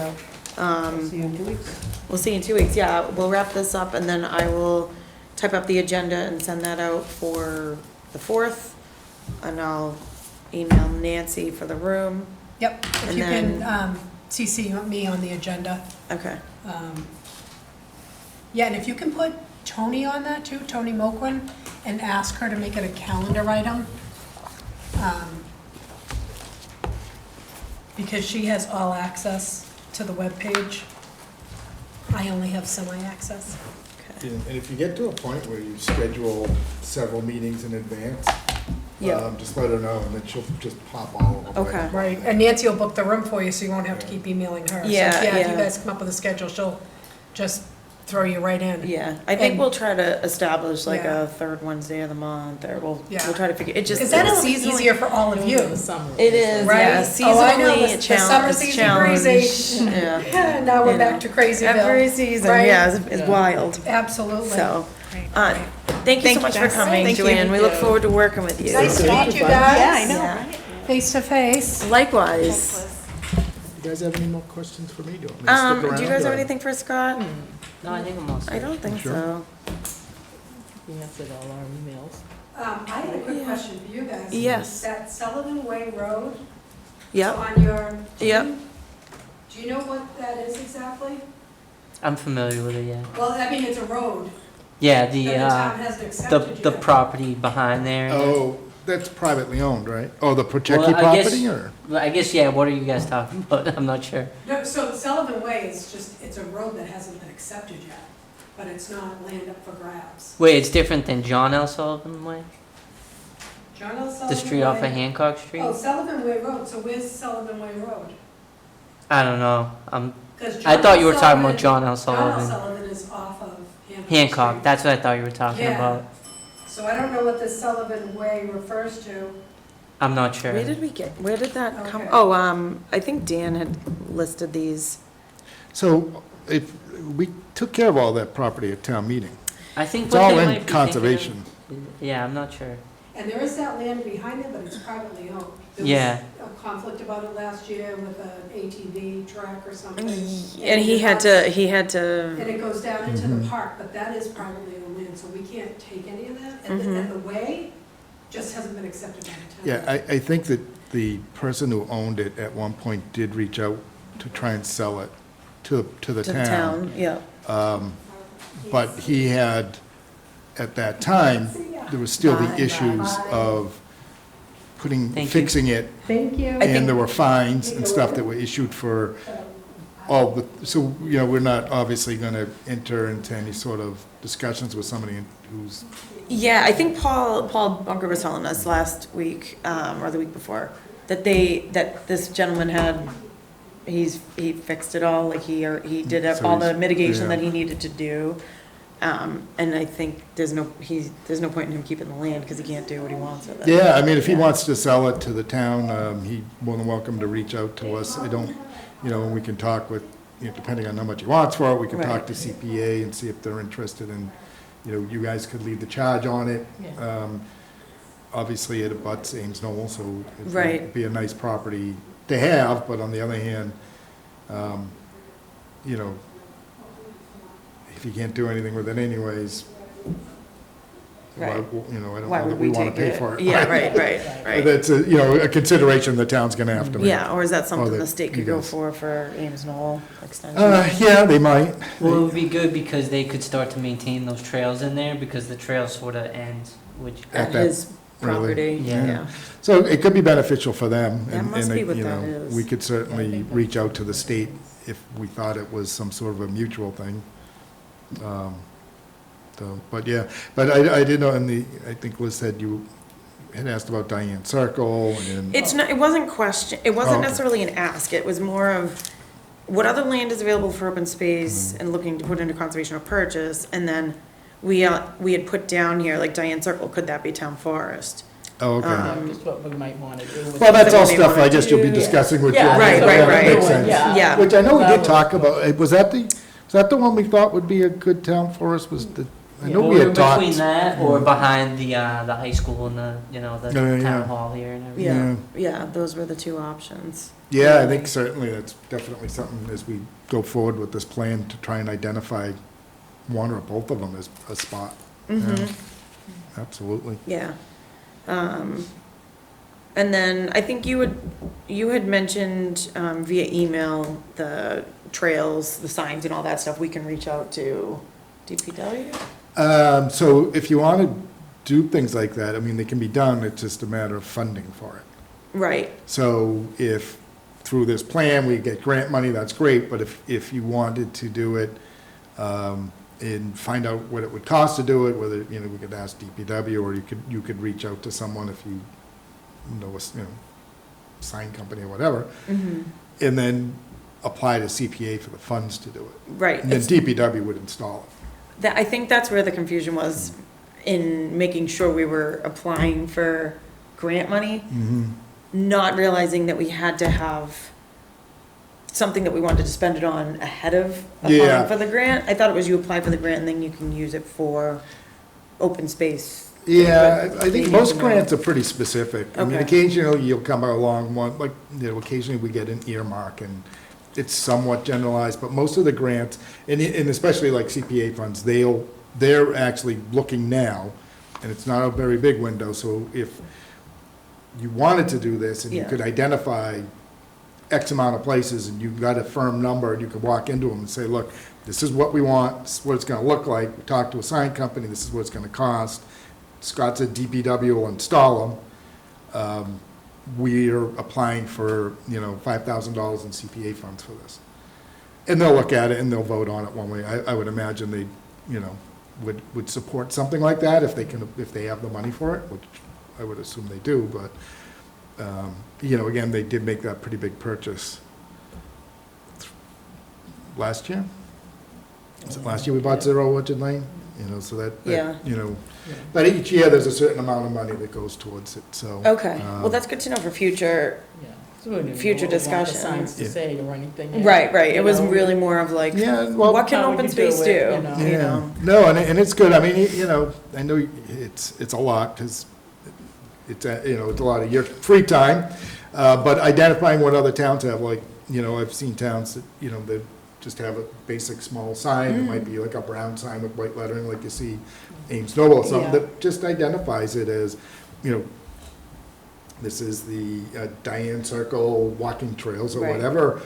See you in 2 weeks. We'll see you in 2 weeks, yeah. We'll wrap this up and then I will type up the agenda and send that out for the 4th. And I'll email Nancy for the room. Yep, if And you can then- CC me on the agenda. Okay, Yeah, and if you can put Tony on that too, Tony Moquin, and ask her to make it a calendar item. Because she has all access to the webpage. I only have semi-access. okay. And if you get to a point where you schedule several meetings in advance, Yeah. just let her know, and then she'll just pop all of them. Okay. Right, and Nancy will book the room for you, so you won't have to keep emailing her. So, Yeah, if you yeah. guys come up with a schedule, she'll just throw you right in. Yeah, I think And- we'll try to establish like Yeah. a third Wednesday of the month, or we'll Yeah. try to figure, it just. Because then it'll be seasonally- easier for all of In you. the summer. It is, Right? yeah, Oh, I know, seasonally, the a summer challenge, season breezy. Yeah. Now we're You back know, to Crazyville. Every season, Right? yeah, is Yeah. wild, Absolutely. so. Great. Thank you so much for Jess. coming, Thank you. Joanne, we look forward to working with you. Nice to meet you guys. Yeah, I know, Yeah. right? Face to face. Likewise. You guys have any more questions for me? Do you want me to stick around? Do you guys have or- anything for Scott? No, I think I'm all set. I don't think Sure. so. We answered all our emails. I had a quick question for you guys. Yes. That Sullivan Way Road Yep, on your. yep. Do you know what that is exactly? I'm familiar with it, yeah. Well, I mean, it's a road Yeah, that the town hasn't the accepted the yet. property behind there. Oh, that's privately owned, right? Oh, the Well, Prochecki I guess- property, or? Well, I guess, yeah, what are you guys talking about? I'm not sure. No, so Sullivan Way is just, it's a road that hasn't been accepted yet, but it's not land up for grabs. Wait, it's different than John L. Sullivan Way? John L. Sullivan The street off Way- of Hancock Street? Oh, Sullivan Way Road, so where's Sullivan Way Road? I don't know. 'Cause I John thought L. you were talking about Sullivan- John L. John L. Sullivan. Sullivan is off of Hancock. Hancock, Street. that's what I thought you were talking Yeah. about. So I don't know what this Sullivan Way refers to. I'm not sure. Where did that come, Okay. oh, I think Dan had listed these. So if, we took care of all that property at town meeting. I think It's what all they might in be thinking conservation. of- Yeah, I'm not sure. And there is that land behind it, but it's privately owned. Yeah. There was a conflict about it last year with an ATV track or something. And he had to, And it goes down into Mhm. the park, but that is privately owned land, so we can't take any of that. And Mhm. the way just hasn't been accepted by the town. Yeah, I think that the person who owned it at one point did reach out to try and sell it to the to the town. town, yeah. But he had, at that time, there was still the issues of Thank you. fixing it, Thank you. and there were fines and stuff that were issued for all the, so, you know, we're not obviously gonna enter into any sort of discussions with somebody who's, Yeah, I think Paul Bunker was telling us last week, or the week before, that this gentleman he fixed it all, like he did So all the he's- mitigation yeah. that he needed to do. And I think there's no point in him keeping the land, because he can't do what he wants with it. yeah, I mean, if he Yeah. wants to sell it to the town, he's more than welcome to reach out to us. I don't, you know, we can talk with, you know, depending on how much he wants for it, we can talk Right. to CPA and see if they're interested in, you know, you guys could lead the charge on it. Yeah. Obviously, it abuts Ames Knoll, so it'd Right. be a nice property to have, but on the other hand, you know, if you can't do anything with it anyways, why, Right. you know, I don't Why know that would we we wanna take pay it? for it. Yeah, right. That's a, you know, a consideration the town's gonna have to make. Yeah, or is that something that the state you could go guys- for Ames Knoll extension? Yeah, they might. Well, it would be good because they could start to maintain those trails in there because the trail sort of ends, which, At At that- his property, Yeah. yeah. So it could be beneficial for them. That and- must and, be what you that know, is. We could certainly reach out to the state if we thought it was some sort of a mutual thing. So, but yeah, but I did know I think Liz said you had asked about Diane Circle and. It wasn't Oh, wasn't okay. necessarily an ask, it was more of what other land is available for open space Mm-hmm. and looking to put into conservation or purchase, and then we had put down here, like Diane Circle, could that be town forest? Oh, okay. That's what we might want to do. with Well, that's it. all they stuff I wanna guess you'll be do. discussing with you. Yeah, Right, that's right, what we're right. Makes doing, sense. yeah. Which I know we That did talk about, was that the one we thought would be a good town for us, was the, I know well, we we're had talked. between that or behind the high school and the, the Yeah, yeah. town hall here and everything. Yeah, Yeah. yeah, those were the two options. Yeah, I think certainly that's definitely something as we go forward with this plan to try and identify one or both of them as a spot. Yeah, Absolutely. Yeah. And then I think you had mentioned via email the trails, the signs and all that stuff, we can reach out to DPW? So if you want to do things like that, I mean, they can be done, it's just a matter of funding for it. Right, So if through this plan, we get grant money, that's great, but if you wanted to do it, and find out what it would cost to do it, whether, you know, we could ask DPW, or you could reach out to someone if you know, sign company or whatever. And then, apply to CPA for the funds to do it. Right. And then It's- DPW would install it. That, I think that's where the confusion was in making sure we were applying for grant money, not realizing that we had to have something that we wanted to spend it on ahead of Yeah. applying for the grant. I thought it was you apply for the grant and then you can use it for open space. Yeah, But I think maybe most no. grants are pretty specific. I mean, Okay. occasionally you'll come along one, like, occasionally we get an earmark and it's somewhat generalized, but most of the grants, and especially like CPA funds, they're actually looking now, and it's not a very big window, so if you wanted to do this and you Yeah. could identify X amount of places and you've got a firm number and you could walk into them and say, look, this is what we want, this is what it's gonna look like, we talked to a sign company, this is what it's gonna cost. Scott said DPW will install them. We're applying for, $5,000 in CPA funds for this. And they'll look at it and they'll vote on it one way. I would imagine they, would support something like that if they have the money for it, which I would assume they do, but, again, they did make that pretty big purchase last year. Was it last year we bought Zero Orchard Lane? So that, Yeah. but each year there's a certain amount of money that goes towards it, so. Okay, well, that's good to know for future. Yeah. So we don't even know Future what we want the discussion. signs to Yeah. say or anything. Right, right. It was You know? really more of like, Yeah, well. what can How would open you space do do? it, you know? You Yeah, know? no, and it's good, I mean, I know it's a lot, because it's a lot of your free time, but identifying what other towns have, like, I've seen towns that, that just have a basic small sign, it might be like a brown sign with white lettering, like you see Ames Noble, or something Yeah. that just identifies it as, this is the Diane Circle walking trails or Right. whatever.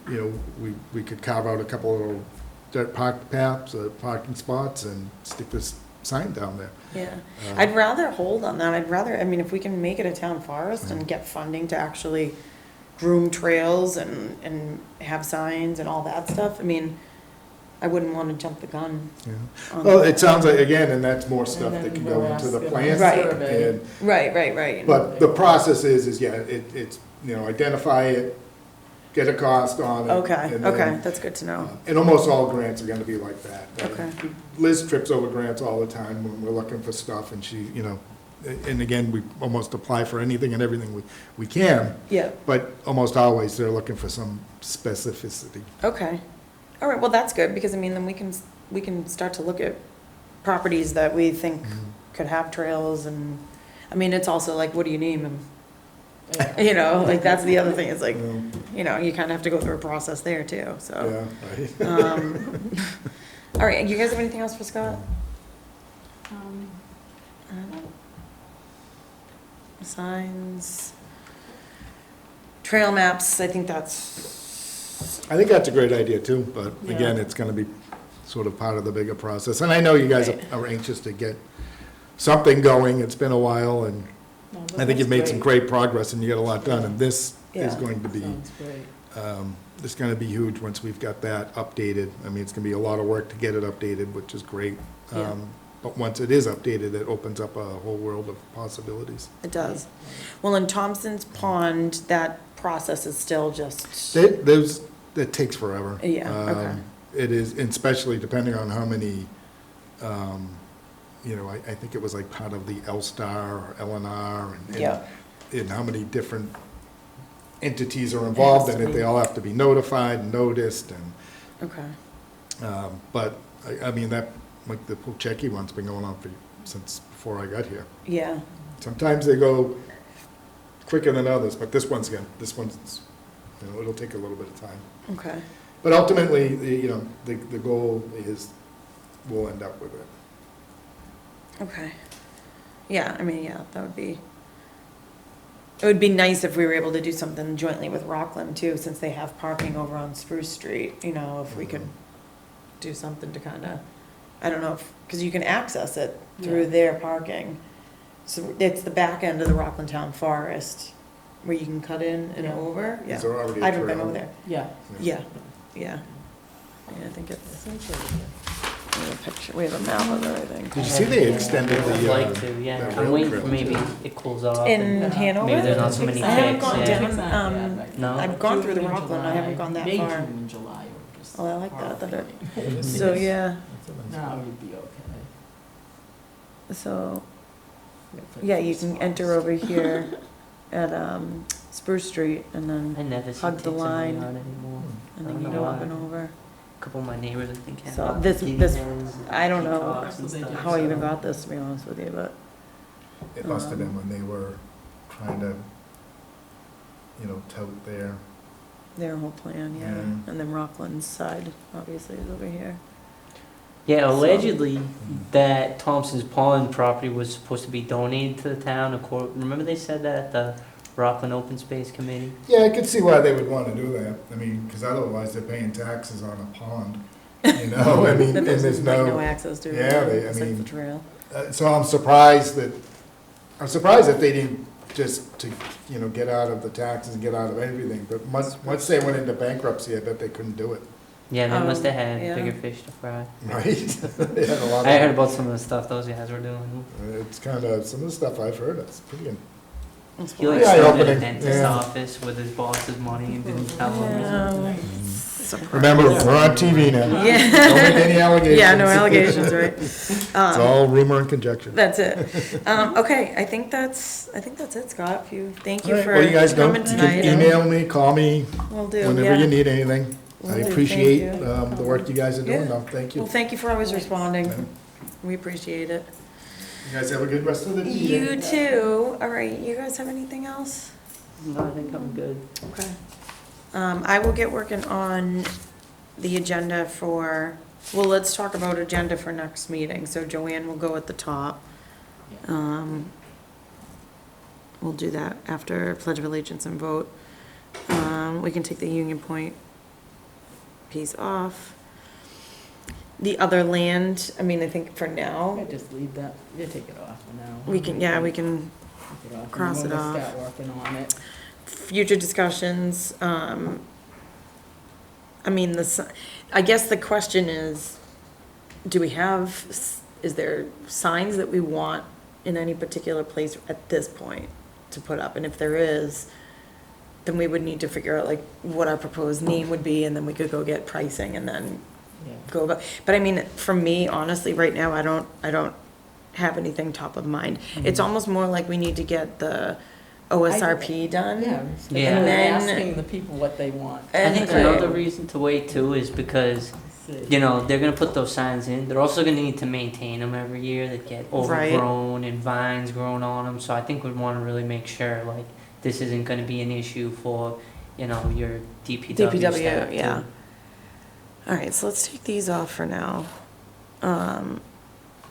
We could carve out a couple of little dirt park paths, parking spots, and stick this sign down there. Yeah, I'd rather hold on that. I mean, if we can make it a town forest and get funding to actually groom trails and have signs and all that stuff, I mean, I wouldn't want to jump the gun. Yeah. on Well, that. it sounds like, again, and that's more stuff And that can then go we'll into the ask them plan. Right. survey. And- Right. But the process is, yeah, it's, identify it, get a cost on it. Okay, and then, okay, that's good to know. And almost all grants are gonna be like that. Okay. Liz trips over grants all the time when we're looking for stuff, and she, and again, we almost apply for anything and everything we can, Yeah, but almost always they're looking for some specificity. okay. All right, well, that's good, because I mean, then we can start to look at properties that we think could have trails, and, I mean, it's also like, what do you name them? Yeah. Like, that's the other thing, is like, Um, you kind of have to go through a process there too, so. Yeah, right. All right, you guys have anything else for Scott? Signs, trail maps, I think that's, I think that's a great idea too, but again, Yeah. it's gonna be sort of part of the bigger process. And I know you guys Right. are anxious to get something going, it's been a while, and No, but I think you've that's made some great progress and you got a lot done, and this is Yeah. going to be, Sounds great. it's gonna be huge once we've got that updated. I mean, it's gonna be a lot of work to get it updated, which is great. Yeah. But once it is updated, it opens up a whole world of possibilities. it does. Well, in Thompson's Pond, that process is still just, That takes forever. Yeah, okay. It is, and especially depending on how many, I think it was like part of the L-Star or LNR, and Yeah. and how many different entities are involved in it, they all have to be notified and noticed, and, okay, but, I mean, that, like the Pulcheki one's been going on since before I got here. yeah, Sometimes they go quicker than others, but this one's, it'll take a little bit of time. okay, But ultimately, the goal is, we'll end up with it. okay. Yeah, I mean, yeah, that would be, it would be nice if we were able to do something jointly with Rockland too, since they have parking over on Spruce Street, if we could do something to kind of, I don't know, because you can access it through Yeah. their parking. So it's the back end of the Rockland Town Forest where you can cut in and Yeah. over, yeah. Is there already a I haven't been trail? over there, Yeah. yeah. I think it's, Sounds really good. We have a picture, we have a map of everything. Did you see they extended I'd the, like to, yeah. the I'm rail waiting trail for maybe too? it cools off. In and Hanover? Maybe there's not so many I haven't ticks, gone yeah. down, No? I've gone through the June and Rockland, I haven't gone that May, far. June, and July are just Oh, I like that it, horrifying. so, yeah, Now you'd be okay. so, yeah, you can enter over here at, Spruce Street and then, I never see Hug ticks the in my line. yard anymore. and I then don't you know go up why. and over. A couple of my neighbors, I think, have So lots of this- guinea this- hens and I don't know peacocks and stuff. how I even got this, to be honest with you, but, It must have been when they were trying to, tout their whole plan, yeah. Yeah. And then Rockland's side, obviously, is over here. Yeah, allegedly, that Thompson's Pond property was supposed to be donated to the town. Remember they said that at the Rockland Open Space Committee? Yeah, I could see why they would want to do that. I mean, because otherwise they're paying taxes on a pond, I mean, That and there's like no no. access to. Yeah, it's like mean- the trail. So I'm surprised that they didn't just to, get out of the taxes and get out of everything. But once they went into bankruptcy, I bet they couldn't do it, Yeah, they must have had yeah. bigger fish to fry. right? They had a lot I heard of, about some of the stuff those guys were doing. it's kind of, some of the stuff I've heard, it's pretty, That's He like why- Yeah, started a opening, dentist yeah. office with his boss's money and didn't tell him. Yeah. remember, we're on TV now. Don't Yeah. make any allegations. Yeah, no allegations, right? It's all rumor and conjecture. That's it. Okay, I think that's it, Scott. Thank you All right, for what do you guys do? coming You tonight. can email me, call me, Will do, whenever you yeah. need anything. Will I do, thank appreciate you. the work you guys are doing, Yeah. though. Thank you. Well, thank you for always responding. Yeah. We appreciate it. You guys have a good rest of the day. You too. All right, you guys have anything else? No, I think I'm good. Okay. I will get working on the agenda for, well, let's talk about agenda for next meeting. So Joanne will go at the top. We'll do that after Pledge of Allegiance and vote. We can take the Union Point piece off. The other land, I mean, I think for I now, just leave that, you take it off for now. we can, yeah, we can Take it off, and cross we'll it just off. Start working on it. future discussions, I mean, I guess the question is, do we have, is there signs that we want in any particular place at this point to put up? And if there is, then we would need to figure out like what our proposed name would be, and then we could go get pricing and then Yeah. go about. But I mean, for me, honestly, right now, I don't have anything top of mind. It's almost more like we need to get the OSRP done. Yeah. Yeah. And then And then- asking the people what they want. I think Okay. another reason to wait too is because, See. you know, they're gonna put those signs in. They're also gonna need to maintain them every year. They get Right. overgrown and vines growing on them. So I think we'd wanna really make sure, like, this isn't gonna be an issue for, you know, your DPW staff. DPW, yeah. All right, so let's take these off for now.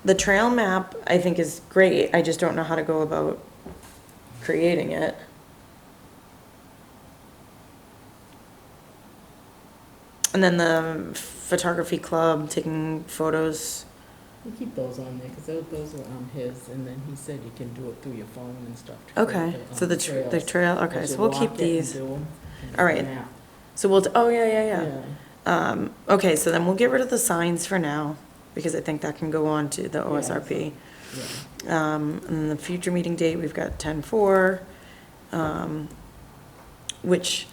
The trail map, I think, is great. I just don't know how to go about creating it. And then the photography club, taking photos. We keep those on there, because those were his, and then he said you can do it through your phone and stuff. to Okay, create so the trails. trail, okay, As so you we'll walk keep it and these. do 'em, and All right. map. So oh, yeah. Okay, so then we'll get rid of the signs for now, because I think that can go on to the OSRP. Yeah. And the future meeting date, we've got 10/4, which,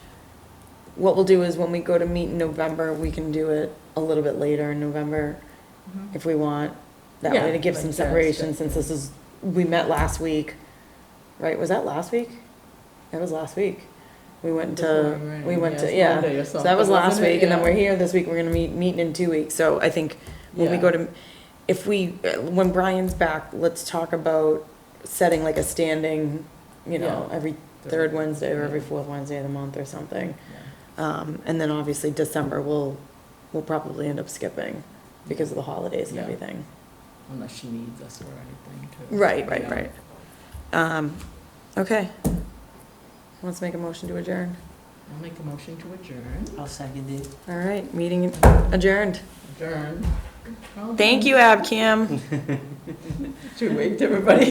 what we'll do is when we go to meet in November, we can do it a little bit later in November if we want. That way Yeah, to give like some that's separation, good. since this is, we met last week, right? Was that last week? That was last week. We went to, we went to, yeah. So that was last week, and then we're here this week, we're gonna meeting in 2 weeks. So I think when we Yeah. go to, when Brian's back, let's talk about setting like a standing, Yeah. every third Wednesday or every fourth Wednesday of the month or something. And then obviously December, we'll probably end up skipping because of the holidays and Yeah. everything. Unless she needs us or anything. too. Right. Yeah. Okay. Let's make a motion to adjourn. I'll make a motion to adjourn. I'll second it. All right, meeting adjourned. Adjourn. Thank you, Abcam. Should we wait to everybody?